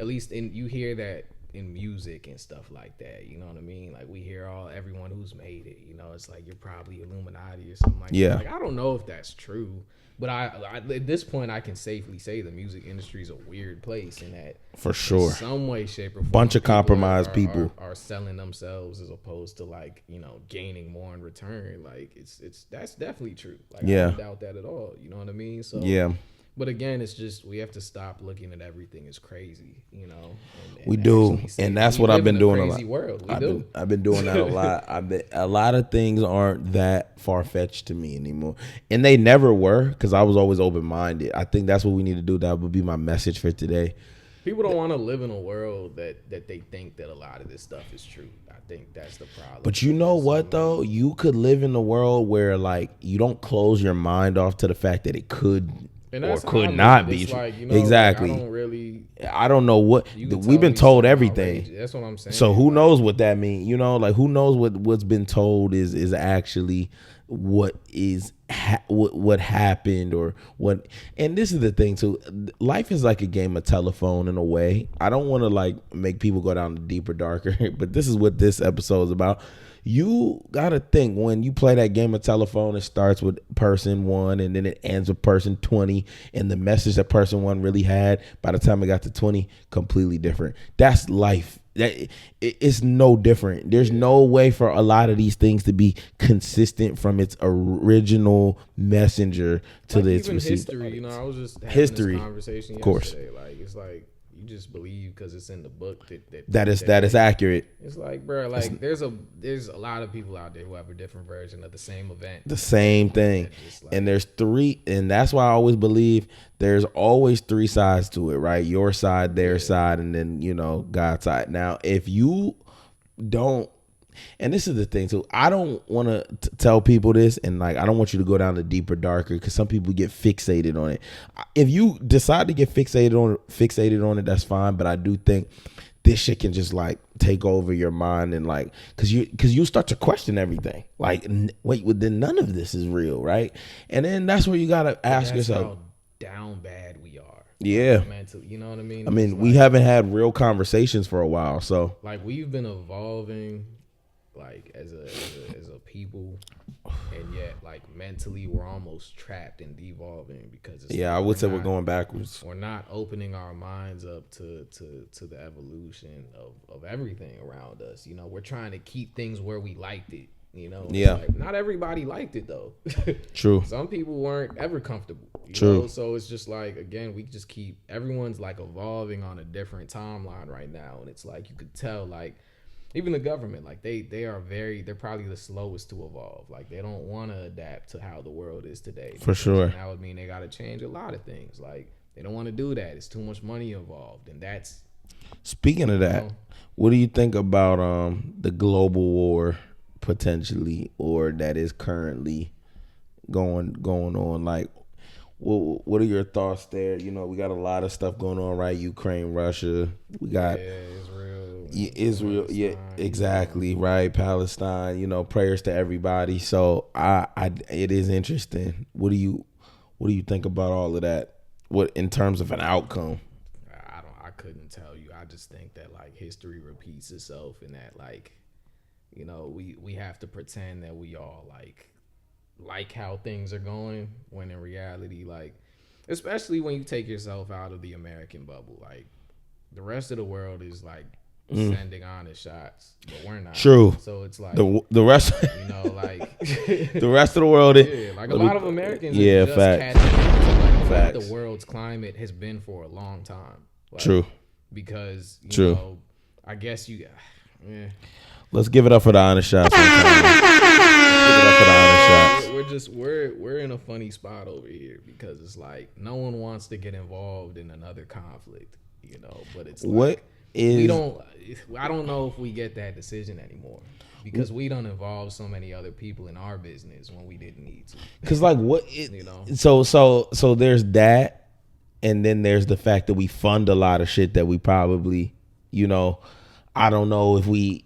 Speaker 1: at least you hear that in music and stuff like that, you know what I mean? Like, we hear everyone who's made it, you know, it's like, you're probably Illuminati or something like that. Like, I don't know if that's true, but I at this point I can safely say the music industry is a weird place, in that
Speaker 2: for sure,
Speaker 1: in some way, shape, or form,
Speaker 2: bunch of compromised people
Speaker 1: are selling themselves as opposed to, like, you know, gaining more in return. Like, it's that's definitely true. Like, I don't doubt that at all. You know what I mean? So
Speaker 2: yeah.
Speaker 1: But again, it's just, we have to stop looking at everything as crazy, you know. And
Speaker 2: we do, and that's what I've been doing a lot.
Speaker 1: World.
Speaker 2: I've been doing that a lot. A lot of things aren't that far fetched to me anymore, and they never were, because I was always open minded. I think that's what we need to do. That would be my message for today.
Speaker 1: People don't want to live in a world that they think that a lot of this stuff is true. I think that's the problem.
Speaker 2: But you know what, though? You could live in a world where, like, you don't close your mind off to the fact that it could or could not be.
Speaker 1: Like, you know,
Speaker 2: exactly.
Speaker 1: Like,
Speaker 2: I don't know what we've been told everything.
Speaker 1: Outrageous. That's what I'm saying.
Speaker 2: So who knows what that means? You know, like, who knows what's been told is actually what is what happened, or what. And this is the thing too. Life is like a game of telephone in a way. I don't want to like make people go down deeper, darker, but this is what this episode is about. You gotta think, when you play that game of telephone, it starts with person 1 and then it ends with person 20, and the message that person 1 really had, by the time it got to 20, completely different. That's life. It's no different. There's no way for a lot of these things to be consistent from its original messenger to
Speaker 1: like,
Speaker 2: its
Speaker 1: even
Speaker 2: received
Speaker 1: history. You know, I was just having
Speaker 2: history,
Speaker 1: this conversation
Speaker 2: of course.
Speaker 1: yesterday. Like, it's like, you just believe because it's in the book
Speaker 2: that is accurate.
Speaker 1: It's like, bro, like, there's a lot of people out there who have a different version of the same event,
Speaker 2: the same thing, like, and there's 3, and that's why I always believe there's always 3 sides to it, right? Your side, their side, and then, you know, God's side. Now, if you don't, and this is the thing too, I don't want to tell people this, and like, I don't want you to go down the deeper, darker, because some people get fixated on it. If you decide to get fixated on it, that's fine. But I do think this shit can just like take over your mind, and like, because you start to question everything. Like, wait, well, then none of this is real, right? And then that's where you gotta ask yourself,
Speaker 1: how down bad we are.
Speaker 2: Yeah,
Speaker 1: like, mentally, you know what I mean?
Speaker 2: I mean, we haven't had real conversations for a while, so
Speaker 1: like, we've been evolving, like, as a people, and yet, like, mentally we're almost trapped and devolving, because it's
Speaker 2: I would say we're going backwards.
Speaker 1: We're not opening our minds up to the evolution of everything around us. You know, we're trying to keep things where we liked it. You know, like, not everybody liked it though.
Speaker 2: True.
Speaker 1: Some people weren't ever comfortable.
Speaker 2: True.
Speaker 1: Know? So it's just like, again, we just everyone's like evolving on a different timeline right now, and it's like, you could tell, like, even the government, like they're probably the slowest to evolve. Like they don't want to adapt to how the world is today.
Speaker 2: For sure.
Speaker 1: That would mean they got to change a lot of things. Like they don't want to do that. It's too much money involved, and that's.
Speaker 2: Speaking of that, what do you think about the global war potentially, or that is currently going on? Like, what are your thoughts there? You know, we got a lot of stuff going on, right? Ukraine, Russia. We got Israel. Yeah, exactly, right? Palestine. You know, prayers to everybody. So it is interesting. What do you think about all of that? What in terms of an outcome?
Speaker 1: I couldn't tell you. I just think that like history repeats itself, and that like, you know, we have to pretend that we all like how things are going, when in reality, like, especially when you take yourself out of the American bubble, like the rest of the world is like sending honest shots, but we're not.
Speaker 2: True.
Speaker 1: So it's like
Speaker 2: the rest,
Speaker 1: you know, like
Speaker 2: the rest of the world.
Speaker 1: Like a lot of Americans, are just
Speaker 2: facts.
Speaker 1: catching up to
Speaker 2: Facts.
Speaker 1: what the world's climate has been for a long time. Like,
Speaker 2: True.
Speaker 1: Because you know, I guess you. Yeah.
Speaker 2: Let's give it up for the honest shots.
Speaker 1: We're in a funny spot over here, because it's like no one wants to get involved in another conflict, you know. But it's like I don't know if we get that decision anymore, because we don't involve so many other people in our business when we didn't need to.
Speaker 2: Because like you know. So there's that, and then there's the fact that we fund a lot of shit that we probably, you know. I don't know if we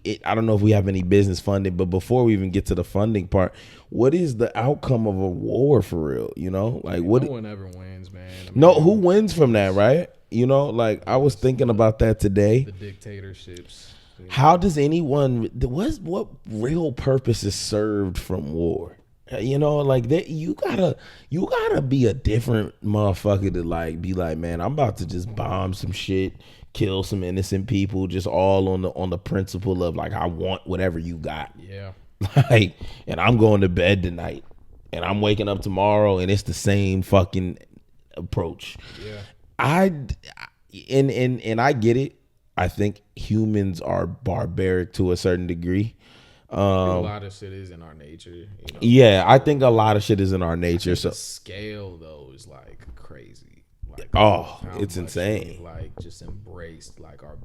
Speaker 2: have any business funding, but before we even get to the funding part, what is the outcome of a war for real? You know, like what?
Speaker 1: No one ever wins, man. I mean,
Speaker 2: no, who wins from that, right? You know, like I was thinking about that today.
Speaker 1: The dictatorships. You know?
Speaker 2: How does anyone? What real purpose is served from war? You know, like that. You gotta be a different motherfucker to like be like, man, I'm about to just bomb some shit, kill some innocent people, just all on the principle of like, I want whatever you got.
Speaker 1: Yeah.
Speaker 2: Like, and I'm going to bed tonight, and I'm waking up tomorrow, and it's the same fucking approach.
Speaker 1: Yeah.
Speaker 2: I get it. I think humans are barbaric to a certain degree.
Speaker 1: A lot of shit is in our nature. You know?
Speaker 2: Yeah, I think a lot of shit is in our nature. So
Speaker 1: the scale though is like crazy. Like,
Speaker 2: it's insane.
Speaker 1: Like just embraced like our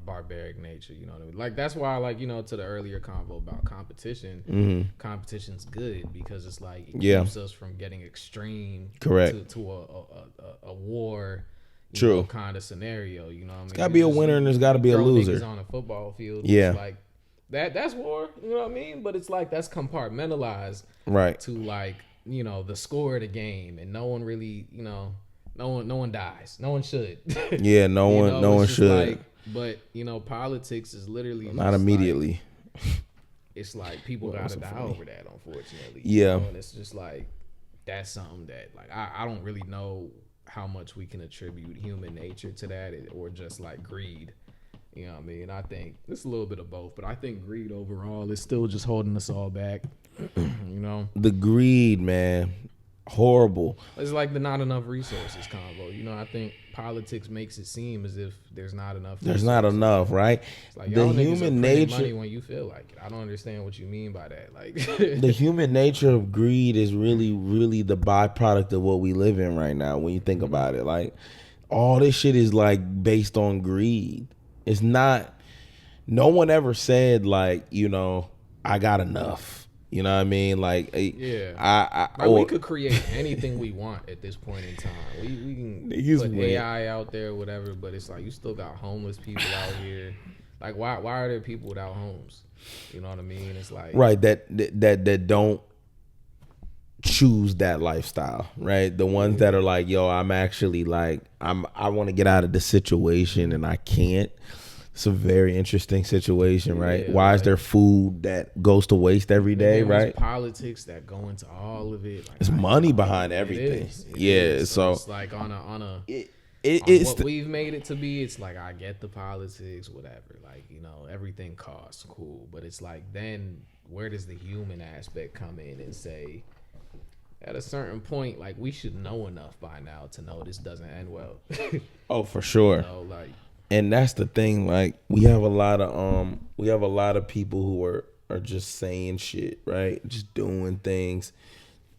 Speaker 1: barbaric nature. You know what I mean? Like that's why, like, you know, to the earlier convo about competition, competition's good, because it's like it keeps us from getting extreme.
Speaker 2: Correct.
Speaker 1: To a war.
Speaker 2: True.
Speaker 1: Kind of scenario. You know what I mean?
Speaker 2: There's got to be a winner and there's got to be a loser.
Speaker 1: On a football field.
Speaker 2: Yeah.
Speaker 1: Like that's war. You know what I mean? But it's like that's compartmentalized.
Speaker 2: Right.
Speaker 1: To like, you know, the score of the game, and no one really, you know. No one dies. No one should.
Speaker 2: Yeah, no one should.
Speaker 1: Like, but you know, politics is literally
Speaker 2: not immediately.
Speaker 1: Like, it's like people gotta die over that, unfortunately.
Speaker 2: Yeah,
Speaker 1: you know? And it's just like that's something that like I don't really know how much we can attribute human nature to that, or just like greed. You know what I mean? I think it's a little bit of both, but I think greed overall is still just holding us all back. You know,
Speaker 2: the greed, man. Horrible.
Speaker 1: It's like the not enough resources combo. You know, I think politics makes it seem as if there's not enough.
Speaker 2: There's not enough, right?
Speaker 1: It's like
Speaker 2: the human nature.
Speaker 1: Money when you feel like it. I don't understand what you mean by that. Like
Speaker 2: the human nature of greed is really, really the byproduct of what we live in right now. When you think about it, like all this shit is like based on greed. It's not. No one ever said like, you know, I got enough. You know what I mean? Like,
Speaker 1: yeah, we could create anything we want at this point in time. We can put AI out there, whatever. But it's like you still got homeless people out here. Like, why are there people without homes? You know what I mean? It's like
Speaker 2: right that don't choose that lifestyle, right? The ones that are like, yo, I'm actually like, I want to get out of the situation and I can't. It's a very interesting situation, right?
Speaker 1: Yeah,
Speaker 2: why is there food that goes to waste every day, right?
Speaker 1: Politics that go into all of it. Like,
Speaker 2: it's money behind everything. It is. So
Speaker 1: it's like on
Speaker 2: it's
Speaker 1: what we've made it to be. It's like I get the politics, whatever. Like, you know, everything costs, cool. But it's like then where does the human aspect come in and say, at a certain point, like we should know enough by now to know this doesn't end well.
Speaker 2: Oh, for sure.
Speaker 1: You know, like.
Speaker 2: And that's the thing. Like we have a lot of people who are just saying shit, right? Just doing things,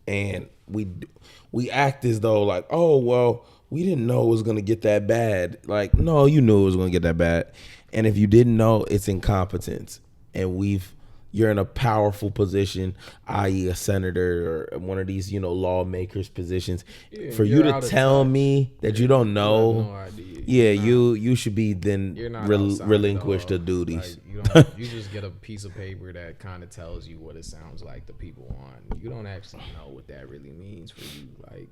Speaker 2: and we act as though like, oh well, we didn't know it was gonna get that bad. Like, no, you knew it was gonna get that bad. And if you didn't know, it's incompetence. And you're in a powerful position, i.e. a senator or one of these, lawmakers positions.
Speaker 1: Yeah,
Speaker 2: for you to tell me that you don't know,
Speaker 1: no idea.
Speaker 2: yeah, you should be then
Speaker 1: You're not
Speaker 2: relinquish the duties.
Speaker 1: Like, you just get a piece of paper that kind of tells you what it sounds like the people want. You don't actually know what that really means for you. Like,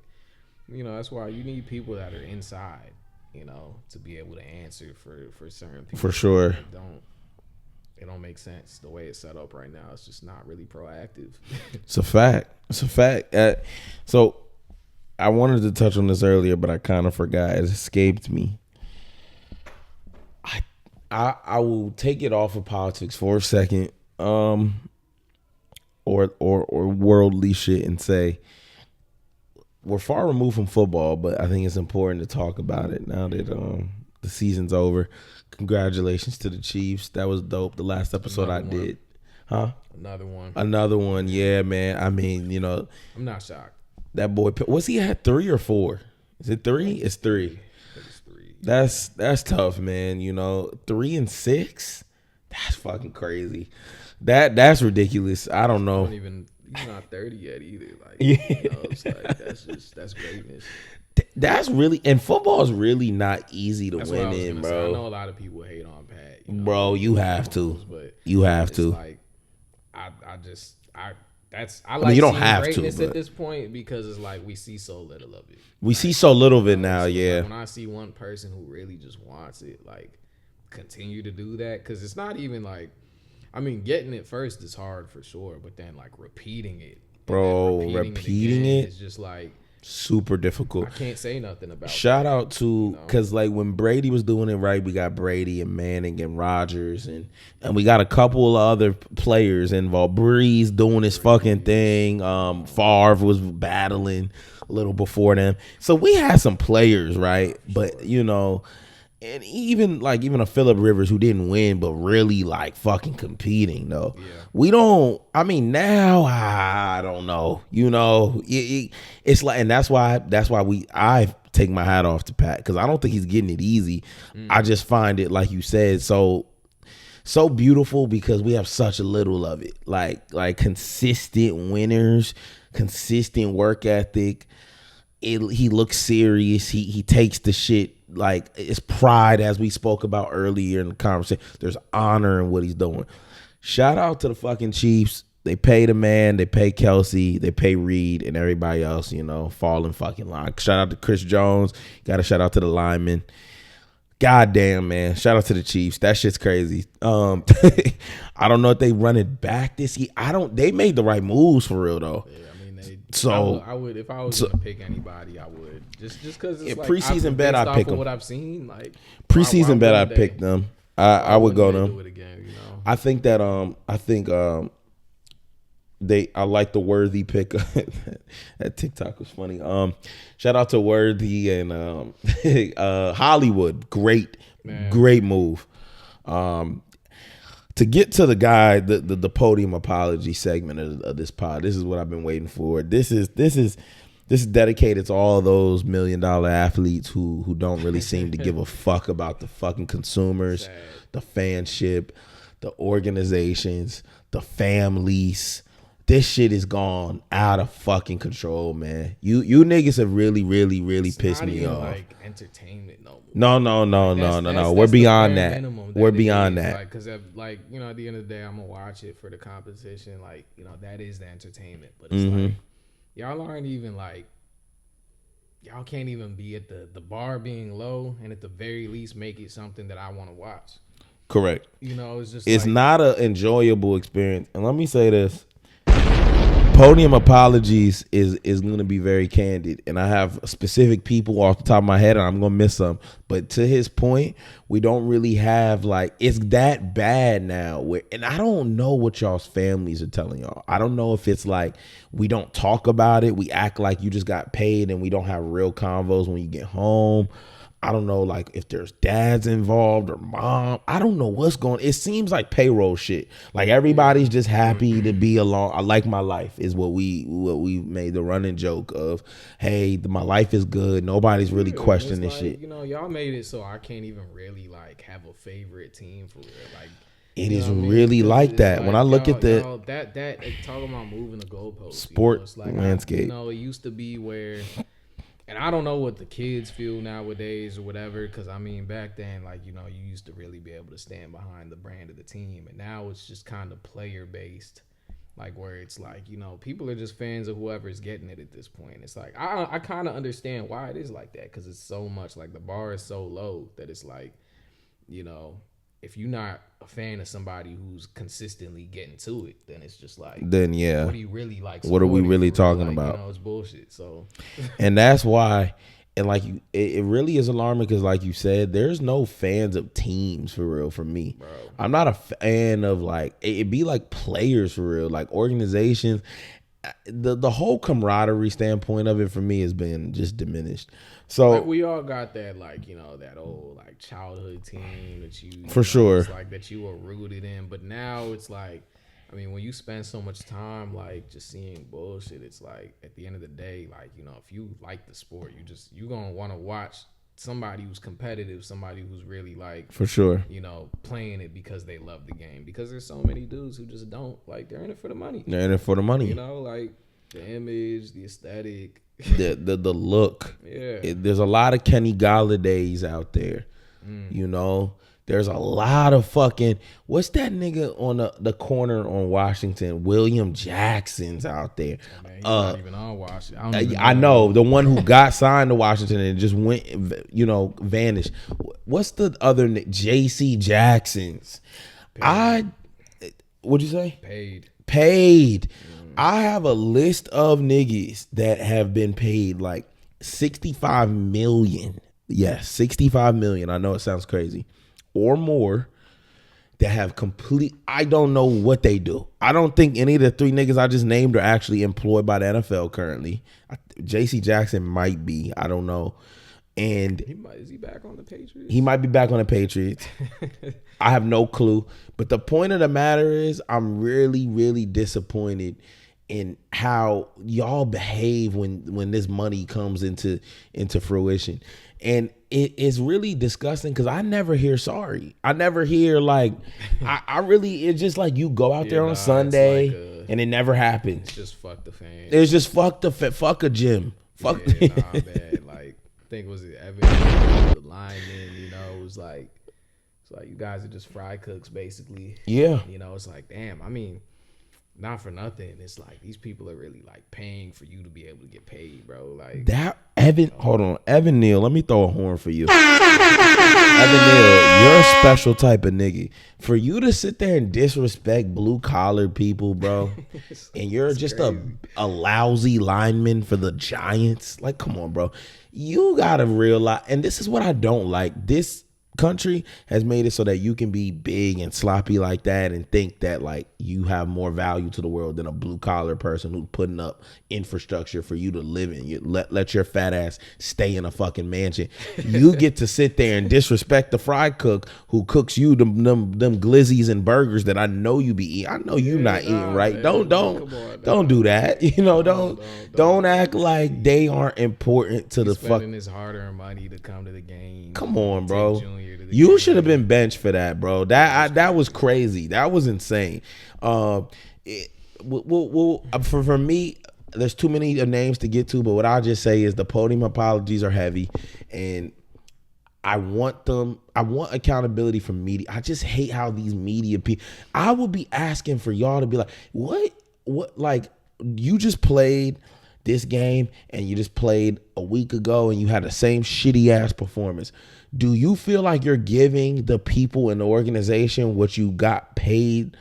Speaker 1: that's why you need people that are inside, to be able to answer for certain people.
Speaker 2: For sure.
Speaker 1: It don't make sense the way it's set up right now. It's just not really proactive.
Speaker 2: It's a fact. So I wanted to touch on this earlier, but I kind of forgot. It escaped me. I will take it off of politics for a second, or worldly shit, and say we're far removed from football, but I think it's important to talk about it now that the season's over. Congratulations to the Chiefs. That was dope. The last episode I did. Huh? Another one. Yeah, man. I mean,
Speaker 1: I'm not shocked.
Speaker 2: That boy, was he at 3 or 4? Is it 3? It's 3.
Speaker 1: It's 3.
Speaker 2: That's tough, man. 3 and 6? That's fucking crazy. That's ridiculous. I don't know.
Speaker 1: He's not 30 yet either. Like,
Speaker 2: Yeah.
Speaker 1: That's greatness.
Speaker 2: That's really, and football is really not easy to win in, bro.
Speaker 1: Say. I know a lot of people hate on Pat.
Speaker 2: Bro, you have to. You have to.
Speaker 1: Like, I like
Speaker 2: you don't
Speaker 1: seeing
Speaker 2: have
Speaker 1: greatness
Speaker 2: to,
Speaker 1: at this point because it's like we see so little of it.
Speaker 2: We see so little of it now, yeah.
Speaker 1: Like when I see one person who really just wants it, like, continue to do that, because it's not even like, getting it first is hard for sure, but then like repeating it,
Speaker 2: bro, repeating it
Speaker 1: is just like
Speaker 2: super difficult.
Speaker 1: I can't say nothing about.
Speaker 2: Shout out to, because like when Brady was doing it right, we got Brady and Manning and Rodgers, and we got a couple of other players involved. Breeze doing his fucking thing. Favre was battling a little before them, so we had some players, right? But and even a Phillip Rivers who didn't win, but really like fucking competing though. Yeah. We don't. Now I don't know. It's like, and that's why I take my hat off to Pat, because I don't think he's getting it easy. I just find it, like you said, so beautiful because we have such a little of it. Like consistent winners, consistent work ethic. He looks serious. He takes the shit like it's pride, as we spoke about earlier in the conversation. There's honor in what he's doing. Shout out to the fucking Chiefs. They pay the man, they pay Kelsey, they pay Reed, and everybody else, fall in fucking line. Shout out to Chris Jones. Got to shout out to the linemen. Goddamn, man. Shout out to the Chiefs. That shit's crazy. I don't know if they run it back this year. They made the right moves for real though. Yeah. So
Speaker 1: I would if I was gonna pick anybody, I would just because it's like
Speaker 2: preseason bet I pick them.
Speaker 1: What I've seen, like
Speaker 2: preseason bet I pick them. I would go them.
Speaker 1: Do it again,
Speaker 2: I think that I like the Worthy pick. That TikTok was funny. Shout out to Worthy and Hollywood. Great move. To get to the guy, the podium apology segment of this pod, this is what I've been waiting for. This is dedicated to all those $1 million athletes who don't really seem to give a fuck about the fucking consumers, the fanship, the organizations, the families. This shit is gone out of fucking control, man. You niggas have really, really, really pissed me off.
Speaker 1: Like entertainment, no.
Speaker 2: No. We're beyond that. We're beyond that.
Speaker 1: Because at the end of the day, I'm gonna watch it for the competition. Like, that is the entertainment. But it's like y'all aren't even like, y'all can't even be at the bar being low, and at the very least make it something that I want to watch.
Speaker 2: Correct.
Speaker 1: It's just
Speaker 2: it's not an enjoyable experience. And let me say this. Podium apologies is going to be very candid, and I have specific people off the top of my head, and I'm going to miss some. But to his point, we don't really have it's that bad now. And I don't know what y'all's families are telling y'all. I don't know if it's like we don't talk about it. We act like you just got paid, and we don't have real convos when you get home. I don't know, like if there's dads involved or mom. I don't know what's going. It seems like payroll shit. Like everybody's just happy to be along. I like my life is what we made the running joke of. Hey, my life is good. Nobody's really questioning this shit.
Speaker 1: You know, y'all made it so I can't even really like have a favorite team for real. Like
Speaker 2: it is really like that. When I look at the
Speaker 1: that talking about moving the goalposts,
Speaker 2: sport
Speaker 1: it's like,
Speaker 2: landscape.
Speaker 1: You know, it used to be where. And I don't know what the kids feel nowadays or whatever, because, I mean, back then, like, you know, you used to really be able to stand behind the brand of the team. And now it's just kind of player-based, like, where it's like, you know, people are just fans of whoever's getting it at this point. It's like, I kind of understand why it is like that, because it's so much, like, the bar is so low that it's like, you know, if you're not a fan of somebody who's consistently getting to it, then it's just like,
Speaker 2: then yeah,
Speaker 1: what do you really like?
Speaker 2: What are we really talking about?
Speaker 1: You know, it's bullshit. So,
Speaker 2: and that's why, and like it really is alarming because, like you said, there's no fans of teams for real for me. Bro. I'm not a fan of like it'd be like players for real, like organizations. The whole camaraderie standpoint of it for me has been just diminished. So
Speaker 1: like we all got that, like, you know, that old like childhood team that you
Speaker 2: for
Speaker 1: know,
Speaker 2: sure
Speaker 1: it's like that you were rooted in, but now it's like, I mean, when you spend so much time like just seeing bullshit, it's like at the end of the day, like, you know, if you like the sport, you gonna want to watch somebody who's competitive, somebody who's really like
Speaker 2: for sure,
Speaker 1: you know, playing it because they love the game. Because there's so many dudes who just don't, like, they're in it for the money.
Speaker 2: They're in it for the money.
Speaker 1: You know, like the image, the aesthetic,
Speaker 2: the look.
Speaker 1: Yeah,
Speaker 2: there's a lot of Kenny Gallaudays out there. You know, there's a lot of fucking what's that nigga on the corner on Washington? William Jackson's out there.
Speaker 1: Man, he's not even on Washington.
Speaker 2: I know the one who got signed to Washington and just went, you know, vanished. What's the other J.C. Jackson's? What'd you say? Paid. I have a list of niggas that have been paid like 65 million. Yes, 65 million. I know it sounds crazy. Or more that have I don't know what they do. I don't think any of the three niggas I just named are actually employed by the NFL currently. J.C. Jackson might be. I don't know. And
Speaker 1: is he back on the Patriots?
Speaker 2: He might be back on the Patriots. I have no clue. But the point of the matter is I'm really, really disappointed in how y'all behave when this money comes into fruition. And it is really disgusting because I never hear sorry. I never hear like, I really, it's just like you go out there on Sunday like and it never happens.
Speaker 1: It's just fuck the fans.
Speaker 2: It's just fuck a gym. Fuck
Speaker 1: man. Like, I think was it Evan, the lineman, you know, it was like, it's like you guys are just fry cooks basically.
Speaker 2: Yeah.
Speaker 1: You know, it's like, damn, I mean, not for nothing. It's like these people are really like paying for you to be able to get paid, bro. Like
Speaker 2: that Evan Neal, let me throw a horn for you. Evan Neal, you're a special type of nigga. For you to sit there and disrespect blue collar people, bro, and you're just crazy. a lousy lineman for the Giants. Like, come on, bro. You gotta realize, and this is what I don't like. This country has made it so that you can be big and sloppy like that and think that like you have more value to the world than a blue collar person who's putting up infrastructure for you to live in. You let your fat ass stay in a fucking mansion. You get to sit there and disrespect the fry cook who cooks you them glizzies and burgers that I know you be eating. I know you not eating right. Man. Don't do that. You know, don't act like they aren't important to the
Speaker 1: spending his hard-earned money to come to the game.
Speaker 2: Come on, bro. You should have been benched for that, bro. That was crazy. That was insane. For me, there's too many names to get to, but what I'll just say is the podium apologies are heavy, and I want accountability from media. I just hate how these media people. I would be asking for y'all to be like, what, like you just played this game and you just played a week ago and you had the same shitty ass performance. Do you feel like you're giving the people in the organization what you got paid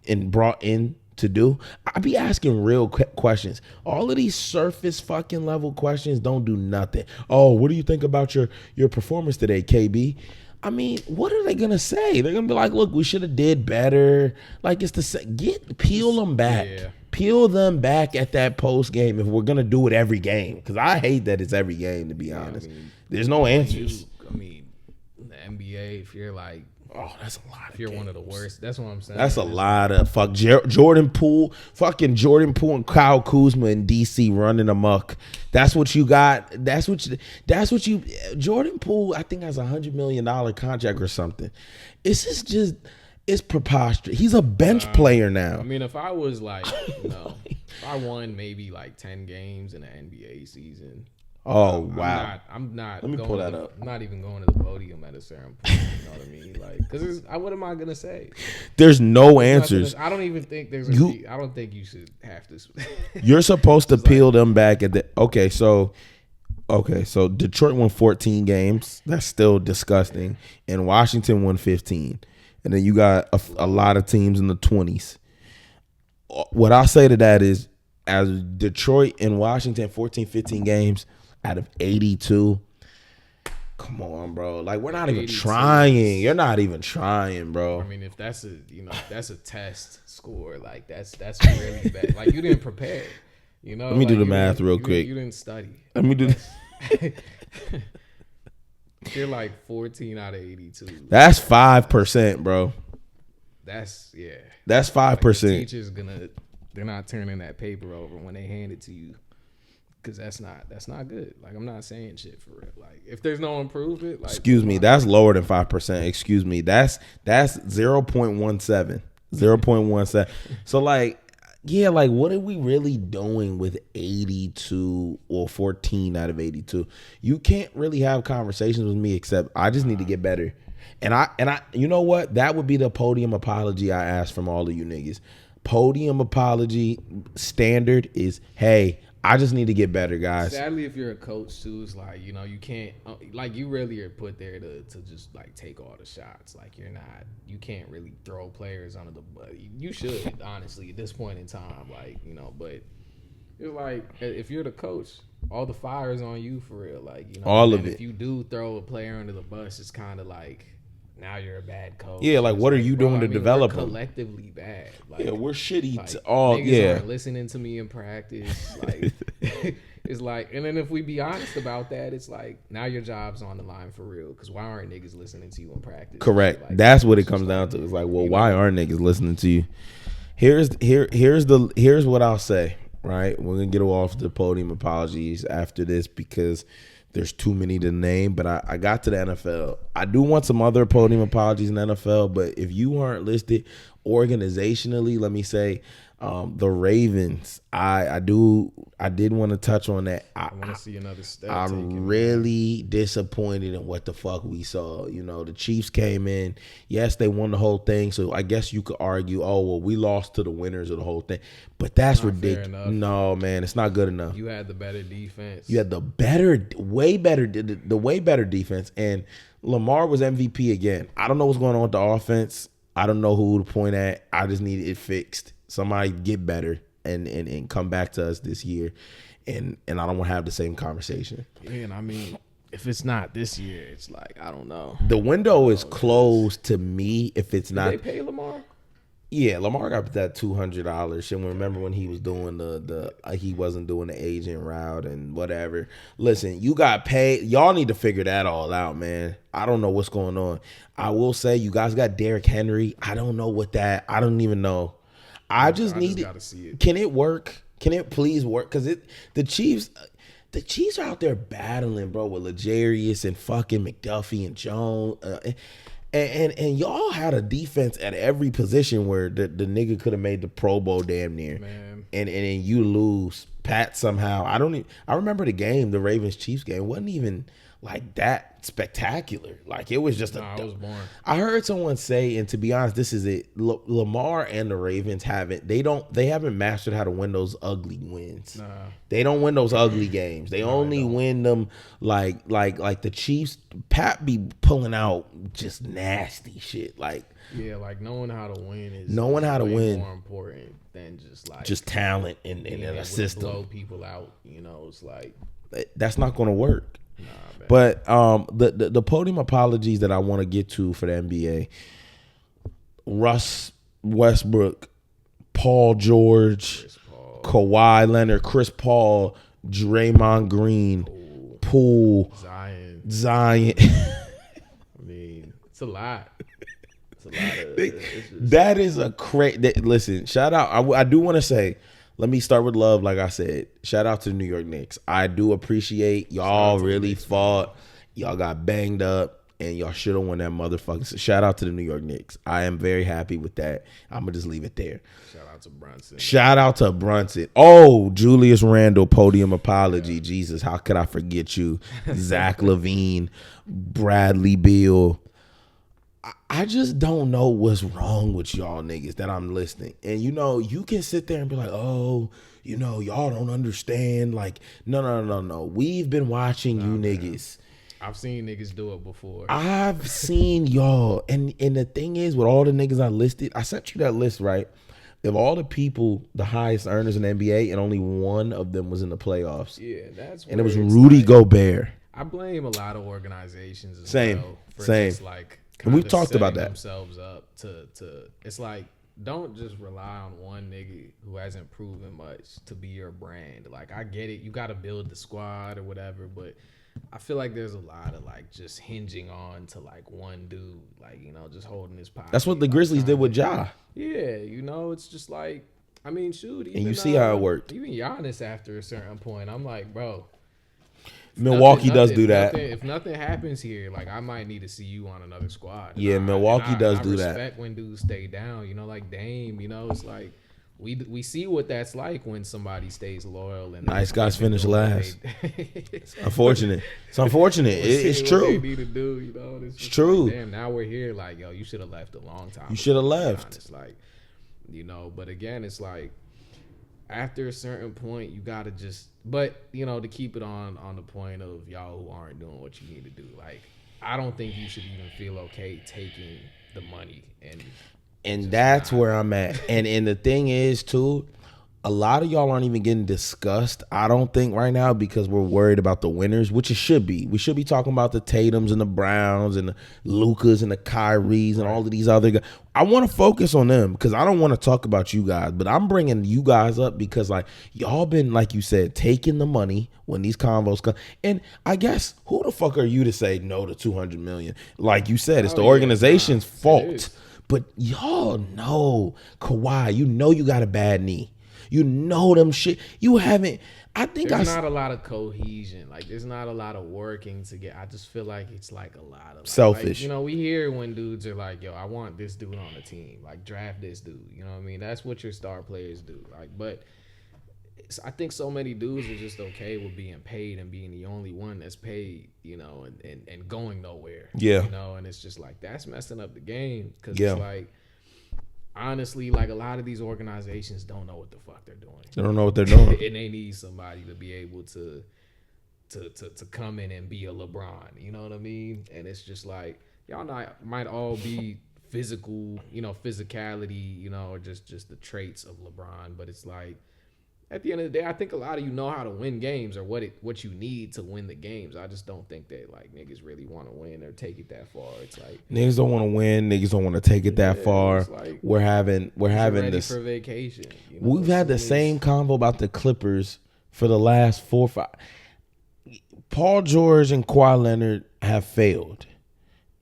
Speaker 2: and brought in to do? I be asking real questions. All of these surface fucking level questions don't do nothing. Oh, what do you think about your performance today, KB? I mean, what are they gonna say? They're gonna be like, look, we should have did better. Like, it's peel them back. Yeah. Peel them back at that post game if we're gonna do it every game. Because I hate that it's every game, to be honest.
Speaker 1: I mean,
Speaker 2: there's no answers.
Speaker 1: I mean, the NBA, if you're like,
Speaker 2: Oh, that's a lot.
Speaker 1: if you're one of the worst, that's what I'm saying.
Speaker 2: That's a lot of Jordan Poole, fucking Jordan Poole and Kyle Kuzma in DC running amok. That's what you got. That's what you. Jordan Poole, I think, has $100 million contract or something. It's preposterous. He's a bench player now.
Speaker 1: I mean, if I was like, if I won maybe like 10 games in the NBA season.
Speaker 2: Oh, wow.
Speaker 1: I'm not.
Speaker 2: Let me pull that up.
Speaker 1: I'm not even going to the podium at a certain point. You know what I mean? Like, because what am I gonna say?
Speaker 2: There's no answers.
Speaker 1: I don't even think there's. I don't think you should have to.
Speaker 2: You're supposed to peel them back at the. Okay, so Detroit won 14 games. That's still disgusting. And Washington won 15. And then you got a lot of teams in the 20s. What I'll say to that is, as Detroit and Washington, 14, 15 games out of 82. Come on, bro. Like, we're not even trying. You're not even trying, bro.
Speaker 1: I mean, if that's a test score, like that's really bad. Like, you didn't prepare.
Speaker 2: Let me do the math real quick.
Speaker 1: You didn't study.
Speaker 2: Let me do this.
Speaker 1: You're like 14 out of 82.
Speaker 2: That's 5%, bro.
Speaker 1: That's
Speaker 2: 5%.
Speaker 1: The teacher's they're not turning that paper over when they hand it to you, because that's not good. Like, I'm not saying shit for real. Like, if there's no improvement, like,
Speaker 2: excuse me, that's lower than 5%. Excuse me, that's 0.17. 0.17. So like, yeah, like, what are we really doing with 82 or 14 out of 82? You can't really have conversations with me except I just need to get better. And I, you know what? That would be the podium apology I ask from all of you niggas. Podium apology standard is, hey, I just need to get better, guys.
Speaker 1: Sadly, if you're a coach too, it's like, you can't, like, you really are put there to just like take all the shots. Like, you can't really throw players under the bus. You should, honestly, at this point in time, like, but it's like, if you're the coach, all the fire is on you for real. Like,
Speaker 2: all of it.
Speaker 1: If you do throw a player under the bus, it's kind of like, now you're a bad coach.
Speaker 2: Yeah, like, what are you doing to develop
Speaker 1: them? Collectively bad. Like,
Speaker 2: yeah, we're shitty.
Speaker 1: Like,
Speaker 2: niggas
Speaker 1: aren't listening to me in practice. Like, it's like, and then if we be honest about that, it's like, now your job's on the line for real. Because why aren't niggas listening to you in practice?
Speaker 2: Correct.
Speaker 1: Like,
Speaker 2: that's what it comes down to. It's like, well, why aren't niggas listening to you? Here's what I'll say. Right, we're gonna get off the podium apologies after this because there's too many to name, but I got to the NFL. I do want some other podium apologies in the NFL, but if you aren't listed organizationally, let me say, the Ravens, I did want to touch on that. I
Speaker 1: want to see another step.
Speaker 2: I'm really disappointed in what the fuck we saw. The Chiefs came in. Yes, they won the whole thing, so I guess you could argue, oh, well, we lost to the winners of the whole thing. But that's ridiculous. No, man, it's not good enough.
Speaker 1: You had the better defense.
Speaker 2: You had the way better defense, and Lamar was MVP again. I don't know what's going on with the offense. I don't know who to point at. I just need it fixed. Somebody get better and come back to us this year, and I don't want to have the same conversation.
Speaker 1: Yeah, and I mean, if it's not this year, it's like, I don't know.
Speaker 2: The window is closed to me. If it's not,
Speaker 1: they pay Lamar.
Speaker 2: Yeah, Lamar got that $200. And remember when he was doing he wasn't doing the agent route and whatever. Listen, you got paid. Y'all need to figure that all out, man. I don't know what's going on. I will say you guys got Derrick Henry. I don't know I don't even know. I just gotta see it. Can it work? Can it please work? Because the Chiefs are out there battling, bro, with L'Jarius and fucking McDuffie and Jones. And y'all had a defense at every position where the nigga could have made the Pro Bowl damn near.
Speaker 1: Man.
Speaker 2: And you lose. Pat somehow. I remember the game, the Ravens Chiefs game, wasn't even like that spectacular. Like, it was just
Speaker 1: it was boring.
Speaker 2: I heard someone say, and to be honest, this is it. Lamar and the Ravens haven't mastered how to win those ugly wins.
Speaker 1: Nah.
Speaker 2: They don't win those ugly games. They only win them like the Chiefs. Pat be pulling out just nasty shit. Like,
Speaker 1: yeah, like knowing how to win is
Speaker 2: more
Speaker 1: important than just
Speaker 2: talent in a system.
Speaker 1: Blow people out, it's like
Speaker 2: that's not going to work.
Speaker 1: Nah, man.
Speaker 2: But the podium apologies that I want to get to for the NBA: Russ Westbrook, Paul George, Kawhi Leonard, Chris Paul, Draymond Green, Poole,
Speaker 1: Zion. It's a lot. It's a lot of.
Speaker 2: That is a listen, shout out. I do want to say, let me start with love. Like I said, shout out to the New York Knicks. I do appreciate y'all really fought. Y'all got banged up. And y'all should have won that motherfucker. So shout out to the New York Knicks. I am very happy with that. I'm going to just leave it there. Shout out to Brunson. Oh, Julius Randle, podium apology. Jesus, how could I forget you? Zach LaVine, Bradley Beal. I just don't know what's wrong with y'all niggas that I'm listening. And, you know, you can sit there and be like, oh, you know, y'all don't understand. Like, no. We've been watching you niggas.
Speaker 1: I've seen niggas do it before.
Speaker 2: I've seen y'all. And the thing is, with all the niggas I listed, I sent you that list, right? Of all the people, the highest earners in the NBA, and only one of them was in the playoffs.
Speaker 1: Yeah, that's
Speaker 2: and it was Rudy Gobert.
Speaker 1: I blame a lot of organizations as
Speaker 2: Same.
Speaker 1: well for
Speaker 2: Same.
Speaker 1: just like
Speaker 2: and we've talked about that.
Speaker 1: Themselves up to it's like, don't just rely on one nigga who hasn't proven much to be your brand. Like, I get it, you got to build the squad or whatever, but I feel like there's a lot of like just hinging on to like one dude, like, you know, just holding his pocket.
Speaker 2: That's what the Grizzlies did with Ja.
Speaker 1: Yeah, you know, it's just like, I mean, shoot. Even,
Speaker 2: and you see how it worked.
Speaker 1: Even Giannis, after a certain point, I'm like, bro.
Speaker 2: Milwaukee does do that.
Speaker 1: If nothing happens here, like, I might need to see you on another squad.
Speaker 2: Yeah, Milwaukee does do that. I
Speaker 1: respect when dudes stay down, you know, like Dame, you know, it's like, we see what that's like when somebody stays loyal. And
Speaker 2: nice guys finish last. It's unfortunate. It's unfortunate. It's true.
Speaker 1: What they need to do, you know. It's
Speaker 2: true.
Speaker 1: Like, damn, now we're here. Like, yo, you should have left a long time.
Speaker 2: You should have left.
Speaker 1: It's like, you know. But again, it's like after a certain point, you gotta just. But you know, to keep it on the point of y'all who aren't doing what you need to do. Like, I don't think you should even feel okay taking the money
Speaker 2: and that's where I'm at. And the thing is, too, a lot of y'all aren't even getting discussed, I don't think, right now, because we're worried about the winners, which it should be. We should be talking about the Tatums and the Browns and the Lukas and the Kyries and all of these other guys. I want to focus on them because I don't want to talk about you guys, but I'm bringing you guys up because, like, y'all been, like you said, taking the money when these convos come. And I guess, who the fuck are you to say no to $200 million? Like you said, it's the organization's fault. But y'all know Kawhi, you know you got a bad knee. You know them shit. You haven't. I think
Speaker 1: there's not a lot of cohesion. Like, there's not a lot of working together. I just feel like it's like a lot of
Speaker 2: selfish.
Speaker 1: Like, you know, we hear when dudes are like, yo, I want this dude on the team. Like, draft this dude. You know what I mean? That's what your star players do. Like, but I think so many dudes are just okay with being paid and being the only one that's paid, you know, and going nowhere.
Speaker 2: Yeah.
Speaker 1: You know, and it's just like, that's messing up the game. Because it's like, honestly, like, a lot of these organizations don't know what the fuck they're doing.
Speaker 2: They don't know what they're doing.
Speaker 1: And they need somebody to be able to come in and be a LeBron. You know what I mean? And it's just like, y'all might all be physical, you know, physicality, you know, or just the traits of LeBron. But it's like, at the end of the day, I think a lot of you know how to win games or what you need to win the games. I just don't think that, like, niggas really want to win or take it that far. It's like,
Speaker 2: niggas don't want to win. Niggas don't want to take it that far. Like, we're having this
Speaker 1: for vacation. You know?
Speaker 2: We've had the same convo about the Clippers for the last 4 or 5. Paul George and Kawhi Leonard have failed,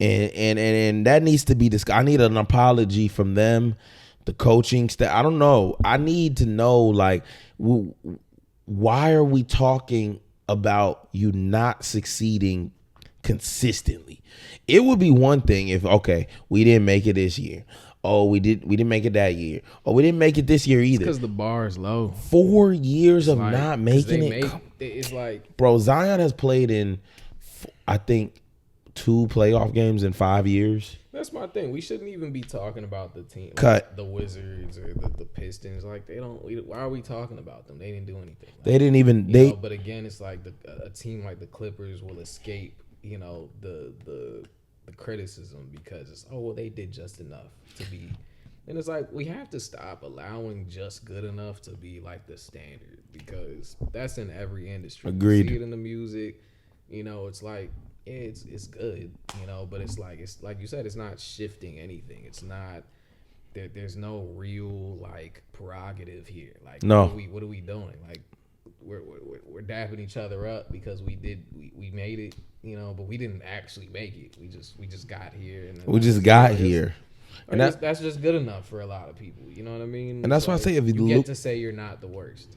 Speaker 2: and that needs to be discussed. I need an apology from them. The coaching staff, I don't know. I need to know, like, why are we talking about you not succeeding consistently? It would be one thing if, okay, we didn't make it this year. Oh, we didn't make it that year. Oh, we didn't make it this year either.
Speaker 1: Because the bar is low.
Speaker 2: 4 years of like, not making it.
Speaker 1: It's like,
Speaker 2: bro, Zion has played in, I think, 2 playoff games in 5 years.
Speaker 1: That's my thing. We shouldn't even be talking about the team,
Speaker 2: like
Speaker 1: the Wizards or the Pistons. Like, they don't. Why are we talking about them? They didn't do anything. Like,
Speaker 2: they didn't even.
Speaker 1: You know, but again, it's like a team like the Clippers will escape, you know, the criticism because it's, oh, well, they did just enough to be. And it's like, we have to stop allowing just good enough to be like the standard, because that's in every industry.
Speaker 2: Agreed.
Speaker 1: You see it in the music. You know, it's like, yeah, it's good, you know, but it's like you said, it's not shifting anything. It's not there's no real, like, prerogative here. Like,
Speaker 2: no,
Speaker 1: what are we doing? Like, we're dapping each other up because we made it. you know, but we didn't actually make it. We just got here, and
Speaker 2: We just got here.
Speaker 1: And that's just good enough for a lot of people. You know what I mean?
Speaker 2: And that's why I say if you
Speaker 1: get to say you're not the worst.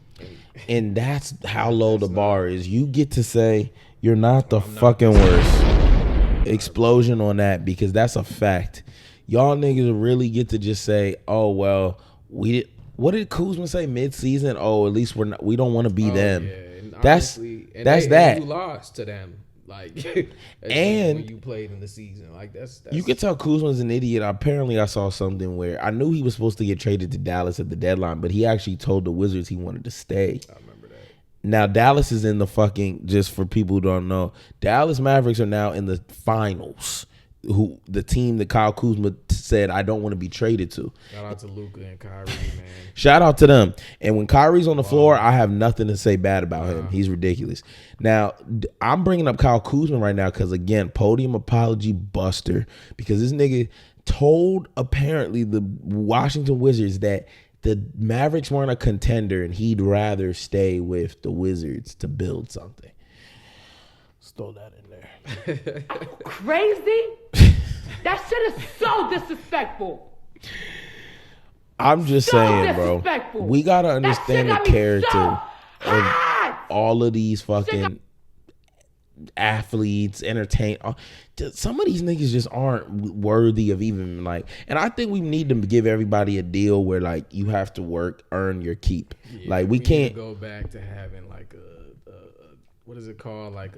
Speaker 2: And that's how low the bar is. You get to say you're not the fucking worst. Explosion on that, because that's a fact. Y'all niggas really get to just say, oh well, what did Kuzma say mid-season? Oh, at least we don't want to be them. Yeah. And honestly, that's that.
Speaker 1: You lost to them, like,
Speaker 2: and
Speaker 1: when you played in the season, like that's
Speaker 2: you could tell Kuzma's an idiot. Apparently, I saw something where I knew he was supposed to get traded to Dallas at the deadline, but he actually told the Wizards he wanted to stay.
Speaker 1: I remember that.
Speaker 2: Now Dallas is in the fucking, just for people who don't know, Dallas Mavericks are now in the finals. Who the team that Kyle Kuzma said I don't want to be traded to.
Speaker 1: Shout out to Luka and Kyrie, man.
Speaker 2: Shout out to them. And when Kyrie's on the floor, I have nothing to say bad about him. He's ridiculous. Now, I'm bringing up Kyle Kuzma right now because, again, podium apology buster. Because this nigga told, apparently, the Washington Wizards that the Mavericks weren't a contender and he'd rather stay with the Wizards to build something. Throw that in there.
Speaker 4: Are you crazy? That shit is so disrespectful.
Speaker 2: I'm just saying, bro. We gotta understand the character of all of these fucking athletes, entertain. Some of these niggas just aren't worthy of even like. And I think we need to give everybody a deal where like you have to work, earn your keep. Yeah, like we can't
Speaker 1: go back to having like a what is it called? Like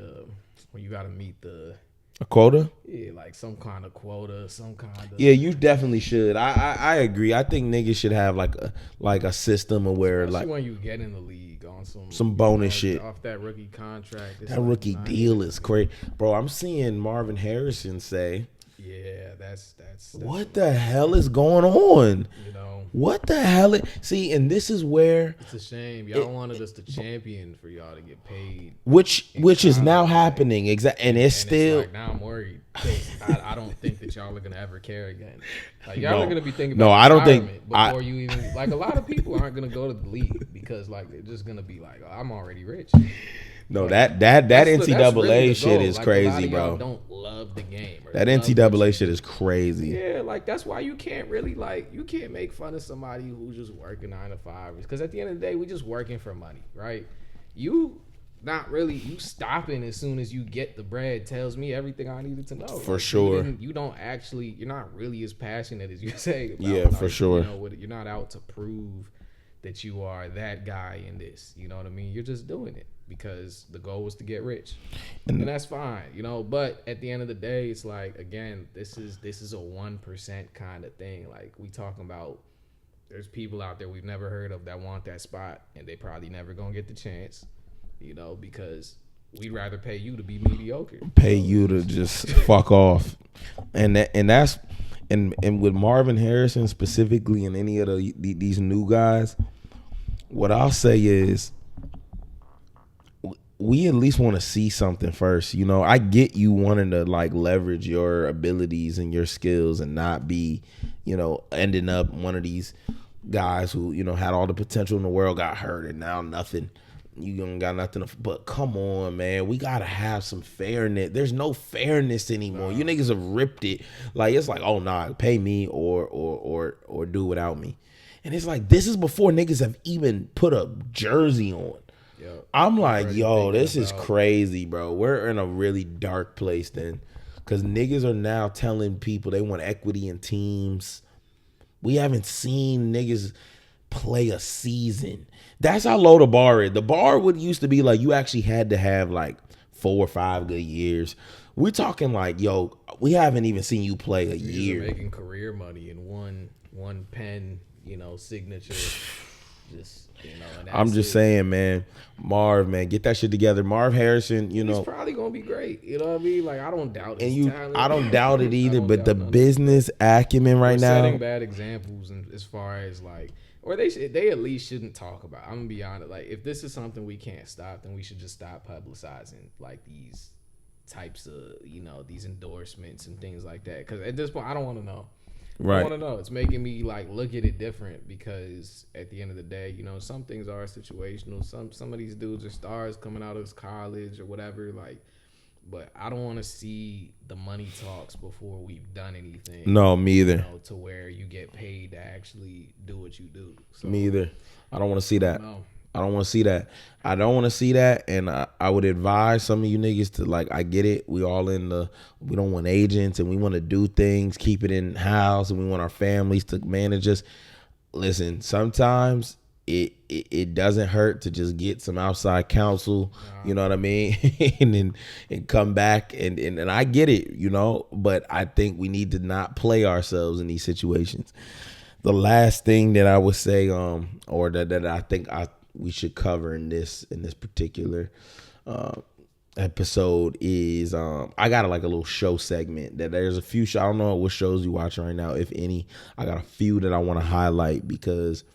Speaker 1: when you got to meet
Speaker 2: a quota?
Speaker 1: Yeah, like some kind of quota, some kind of.
Speaker 2: Yeah, you definitely should. I agree. I think niggas should have like a system of where
Speaker 1: especially
Speaker 2: like
Speaker 1: when you get in the league on some
Speaker 2: bonus shit
Speaker 1: off that rookie contract.
Speaker 2: That like rookie deal is crazy, bro. I'm seeing Marvin Harrison say,
Speaker 1: "Yeah, that's
Speaker 2: what the hell is going on."
Speaker 1: You know
Speaker 2: what the hell? See, and this is where
Speaker 1: it's a shame. Y'all wanted us to champion for y'all to get paid,
Speaker 2: which is now happening. Exactly, and it's still.
Speaker 1: It's like, now I'm worried because I don't think that y'all are gonna ever care again. Like y'all are gonna be thinking about
Speaker 2: I don't think
Speaker 1: before you even like a lot of people aren't gonna go to the league because like they're just gonna be like, oh, I'm already rich.
Speaker 2: No, like, that NCAA really shit is like crazy, bro.
Speaker 1: Don't love the game.
Speaker 2: That NCAA shit is crazy.
Speaker 1: Yeah, like that's why you can't really you can't make fun of somebody who's just working 9 to 5 because at the end of the day, we just working for money, right? You stopping as soon as you get the bread tells me everything I needed to know.
Speaker 2: For sure.
Speaker 1: You're not really as passionate as you say about.
Speaker 2: Yeah, for sure.
Speaker 1: You're not out to prove that you are that guy in this. You know what I mean? You're just doing it because the goal was to get rich, and that's fine, you know. But at the end of the day, it's like again, this is a 1% kind of thing. Like we talking about, there's people out there we've never heard of that want that spot, and they probably never gonna get the chance, you know, because we'd rather pay you to be mediocre,
Speaker 2: pay you to just fuck off, and with Marvin Harrison specifically, and any of these new guys, what I'll say is, we at least want to see something first. You know, I get you wanting to like leverage your abilities and your skills and not be, you know, ending up one of these guys who, you know, had all the potential in the world, got hurt, and now nothing. You don't got nothing. But come on, man, we gotta have some fairness. There's no fairness anymore. You niggas have ripped it. Like it's like, oh nah, pay me or do without me. And it's like this is before niggas have even put a jersey on. I'm like, yo, this is crazy, bro. We're in a really dark place then. Because niggas are now telling people they want equity in teams. We haven't seen niggas play a season. That's how low the bar is. The bar used to be like you actually had to have like 4 or 5 good years. We're talking like, yo, we haven't even seen you play a year.
Speaker 1: Making career money in one pen, you know, signature. Just, you know,
Speaker 2: I'm just saying, man. Marv, man, get that shit together. Marv Harrison, you know,
Speaker 1: he's probably gonna be great. You know what I mean? Like I don't doubt his talent.
Speaker 2: I don't doubt it either. But the business acumen right now,
Speaker 1: setting bad examples, and as far as like, or they at least shouldn't talk about. I'm gonna be honest. Like if this is something we can't stop, then we should just stop publicizing like these types of, you know, these endorsements and things like that. Because at this point, I don't want to know.
Speaker 2: Right.
Speaker 1: I want to know. It's making me like look at it different because at the end of the day, you know, some things are situational. Some of these dudes are stars coming out of college or whatever. Like but I don't want to see the money talks before we've done anything.
Speaker 2: No, me either.
Speaker 1: You know, to where you get paid to actually do what you do. So,
Speaker 2: Me either. I don't want to see that.
Speaker 1: no.
Speaker 2: I don't want to see that. I don't want to see that. And I would advise some of you niggas to, like, I get it. We all we don't want agents and we want to do things, keep it in house, and we want our families to manage us. Listen, sometimes it doesn't hurt to just get some outside counsel, you know what I mean? and come back and I get it, you know, but I think we need to not play ourselves in these situations. The last thing that I would say, or that I think we should cover in this particular episode is I got a little show segment that there's a few I don't know what shows you watching right now, if any. I got a few that I want to highlight because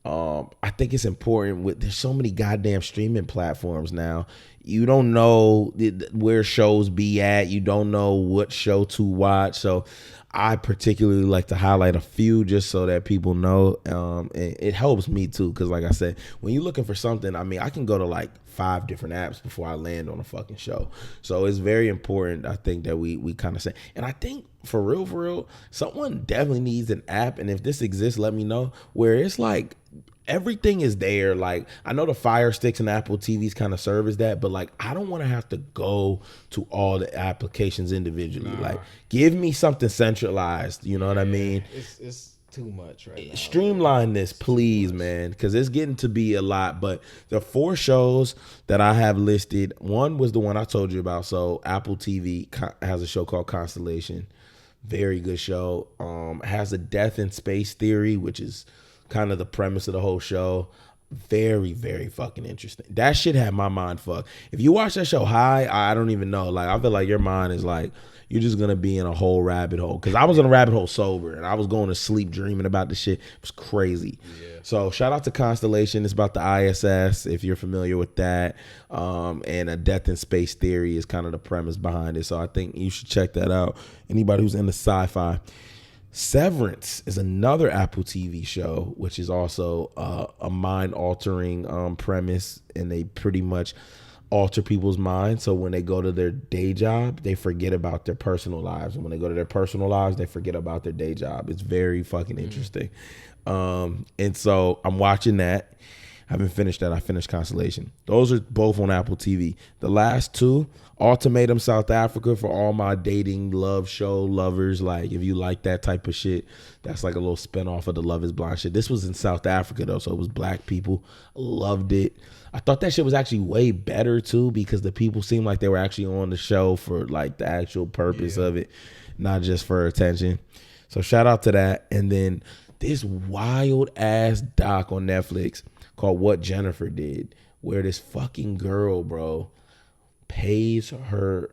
Speaker 2: I think it's important. There's so many goddamn streaming platforms now. You don't know where shows be at. You don't know what show to watch. So I particularly like to highlight a few just so that people know. And it helps me too, because like I said, when you're looking for something, I mean, I can go to like 5 different apps before I land on a fucking show. So it's very important, I think, that we kind of say. And I think for real, someone definitely needs an app. And if this exists, let me know, where it's like everything is there. Like, I know the Fire Sticks and Apple TVs kind of serve as that, but like, I don't want to have to go to all the applications individually. Nah. Like, give me something centralized. You know what I mean?
Speaker 1: It's too much right now.
Speaker 2: Streamline this, please, man, because it's getting to be a lot. But the 4 shows that I have listed, one was the one I told you about. So Apple TV has a show called Constellation. Very good show. Has a death in space theory, which is kind of the premise of the whole show. Very, very fucking interesting. That shit had my mind fucked. If you watch that show high, I don't even know. Like, I feel like your mind is like, you're just gonna be in a whole rabbit hole. Cause I was in a rabbit hole sober and I was going to sleep dreaming about the shit. It was crazy. Yeah. So shout out to Constellation. It's about the ISS, if you're familiar with that. And a death in space theory is kind of the premise behind it. So I think you should check that out. Anybody who's into sci-fi. Severance is another Apple TV show, which is also a mind-altering premise, and they pretty much alter people's minds. So when they go to their day job, they forget about their personal lives, and when they go to their personal lives, they forget about their day job. It's very fucking interesting. And so I'm watching that. I haven't finished that. I finished Constellation. Those are both on Apple TV. The last 2, Ultimatum South Africa, for all my dating love show lovers. Like, if you like that type of shit, that's like a little spinoff of the Love is Blind shit. This was in South Africa though, so it was black people. Loved it. I thought that shit was actually way better too, because the people seemed like they were actually on the show for like the actual purpose of it, not just for attention. So shout out to that. And then this wild ass doc on Netflix called What Jennifer Did, where this fucking girl, bro, pays her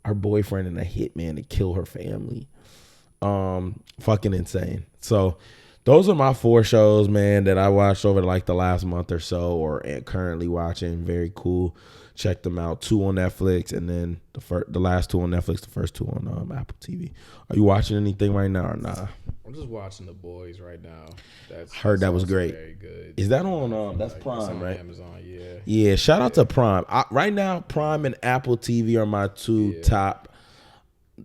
Speaker 2: boyfriend and a hitman to kill her family. Fucking insane. So those are my 4 shows, man, that I watched over like the last month or so, or currently watching. Very cool. Check them out. 2 on Netflix, and then the last 2 on Netflix, the first 2 on Apple TV. Are you watching anything right now or nah?
Speaker 1: I'm just watching The Boys right now.
Speaker 2: Heard that was great.
Speaker 1: Very good.
Speaker 2: Is that on that's Prime,
Speaker 1: on
Speaker 2: right?
Speaker 1: Amazon, yeah.
Speaker 2: Yeah, shout out to Prime. Right now, Prime and Apple TV are my 2 top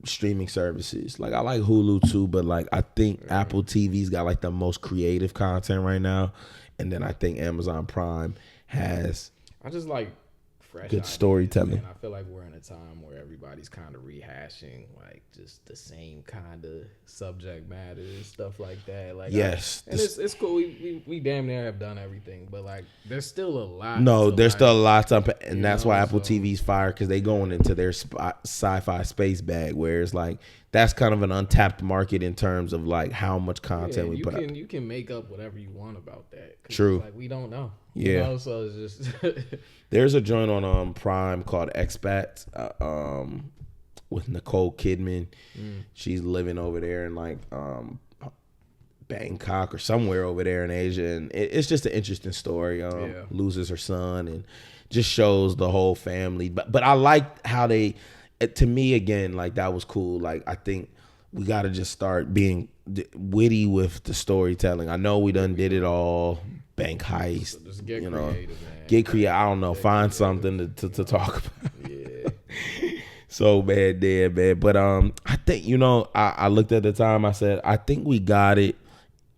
Speaker 2: streaming services. Like, I like Hulu too, but like, I think Apple TV's got like the most creative content right now, and then I think Amazon Prime has
Speaker 1: I just like fresh
Speaker 2: good storytelling.
Speaker 1: I feel like we're in a time where everybody's kind of rehashing like just the same kind of subject matter and stuff like that. Like,
Speaker 2: yes,
Speaker 1: it's cool. We damn near have done everything, but like there's still a lot.
Speaker 2: No, there's still a lot to, and that's why Apple TV's fire, because they going into their sci-fi space bag, where it's like that's kind of an untapped market in terms of like how much content we put out.
Speaker 1: You can make up whatever you want about that.
Speaker 2: True.
Speaker 1: Like, we don't know.
Speaker 2: Yeah.
Speaker 1: You know? So it's just
Speaker 2: there's a joint on Prime called Expats with Nicole Kidman. She's living over there in like Bangkok or somewhere over there in Asia, and it's just an interesting story. Loses her son and just shows the whole family. But I like how they, to me, again, like that was cool. Like, I think we got to just start being witty with the storytelling. I know we done did it all. Bank heist,
Speaker 1: so just get creative, man.
Speaker 2: Get creative. I don't know. Find something to talk about.
Speaker 1: Yeah.
Speaker 2: So bad there, man. But I think, I looked at the time, I said, I think we got it.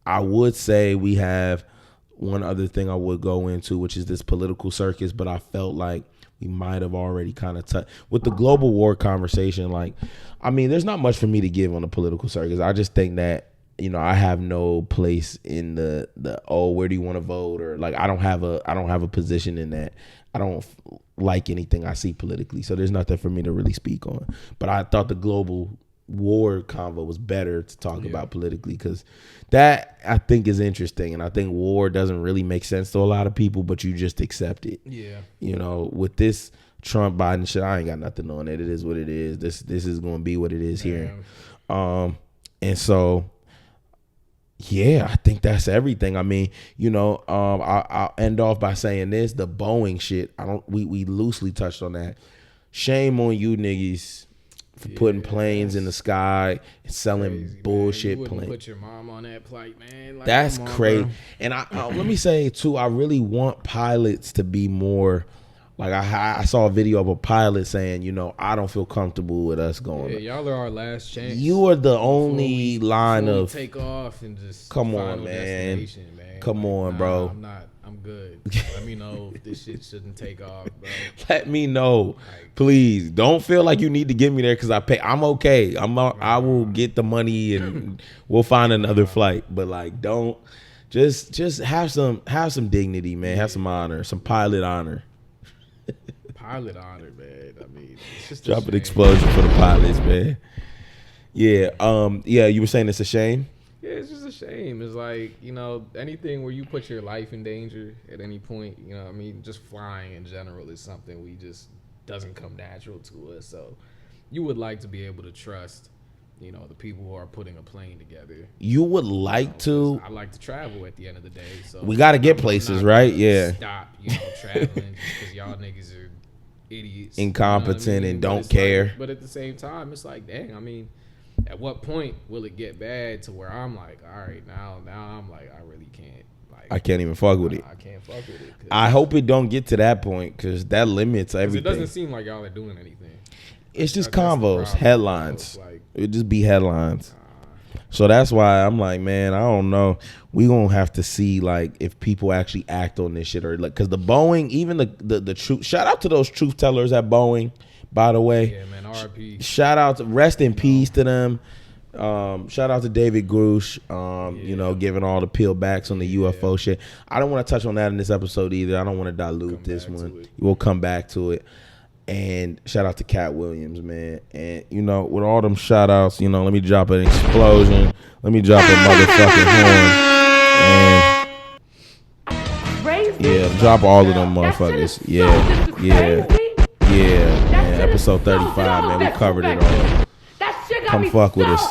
Speaker 2: I would say we have one other thing I would go into, which is this political circus, but I felt like we might have already kind of touched with the global war conversation. Like, I mean, there's not much for me to give on the political circus. I just think that, I have no place in the where do you want to vote, or like I don't have a position in that. I don't like anything I see politically, so there's nothing for me to really speak on. But I thought the global war convo was better to talk about politically, because that I think is interesting, and I think war doesn't really make sense to a lot of people, but you just accept it.
Speaker 1: Yeah.
Speaker 2: With this Trump Biden shit, I ain't got nothing on it. It is what it is. This is going to be what it is here. And so. Yeah, I think that's everything. I mean, I'll end off by saying this: the Boeing shit. We loosely touched on that. Shame on you niggas for putting planes in the sky and selling crazy, bullshit planes.
Speaker 1: Put your mom on that flight, man. Like,
Speaker 2: that's crazy. Bro. And I let me say too, I really want pilots to be more. Like I saw a video of a pilot saying, I don't feel comfortable with us going.
Speaker 1: Yeah, y'all are our last chance.
Speaker 2: You are the only line of
Speaker 1: take off and just
Speaker 2: come on, man. Come on, bro.
Speaker 1: I'm good. Let me know if this shit shouldn't take off, bro.
Speaker 2: Let me know, please. Don't feel like you need to get me there because I pay. I'm okay. I will get the money and we'll find another flight. But like, don't just have some dignity, man. Have some honor, some pilot honor.
Speaker 1: Pilot honor, man. I mean, it's just
Speaker 2: drop an explosion for the pilots, man. Yeah. You were saying it's a shame?
Speaker 1: Yeah, it's just a shame. It's like, anything where you put your life in danger at any point, just flying in general is something we just doesn't come natural to us. So you would like to be able to trust, the people who are putting a plane together.
Speaker 2: You would like to.
Speaker 1: I like to travel at the end of the day. So
Speaker 2: we got to get places, right? Yeah.
Speaker 1: Stop, traveling just because y'all niggas are idiots,
Speaker 2: incompetent, and don't care.
Speaker 1: But at the same time, it's like, dang, I mean, at what point will it get bad to where I'm like, all right, now I'm like, I really can't. Like,
Speaker 2: I can't even fuck with it.
Speaker 1: I can't fuck with it.
Speaker 2: I hope it don't get to that point, because that limits everything.
Speaker 1: It doesn't seem like y'all are doing anything.
Speaker 2: It's just convos, headlines. Like, it just be headlines. So that's why I'm like, man, I don't know. We gonna have to see like if people actually act on this shit, or like, because the Boeing, even the truth. Shout out to those truth tellers at Boeing, by the way.
Speaker 1: Yeah, man. R.I.P.
Speaker 2: Shout out to rest in peace to them. Shout out to David Grush. Giving all the peel backs on the UFO shit. I don't want to touch on that in this episode either. I don't want to dilute this one. We'll come back to it. And shout out to Cat Williams, man. And, with all them shout outs, let me drop an explosion. Let me drop a motherfucking horn. And drop all of them motherfuckers. Yeah, man. Episode 35, man. We covered it all. Come fuck with us.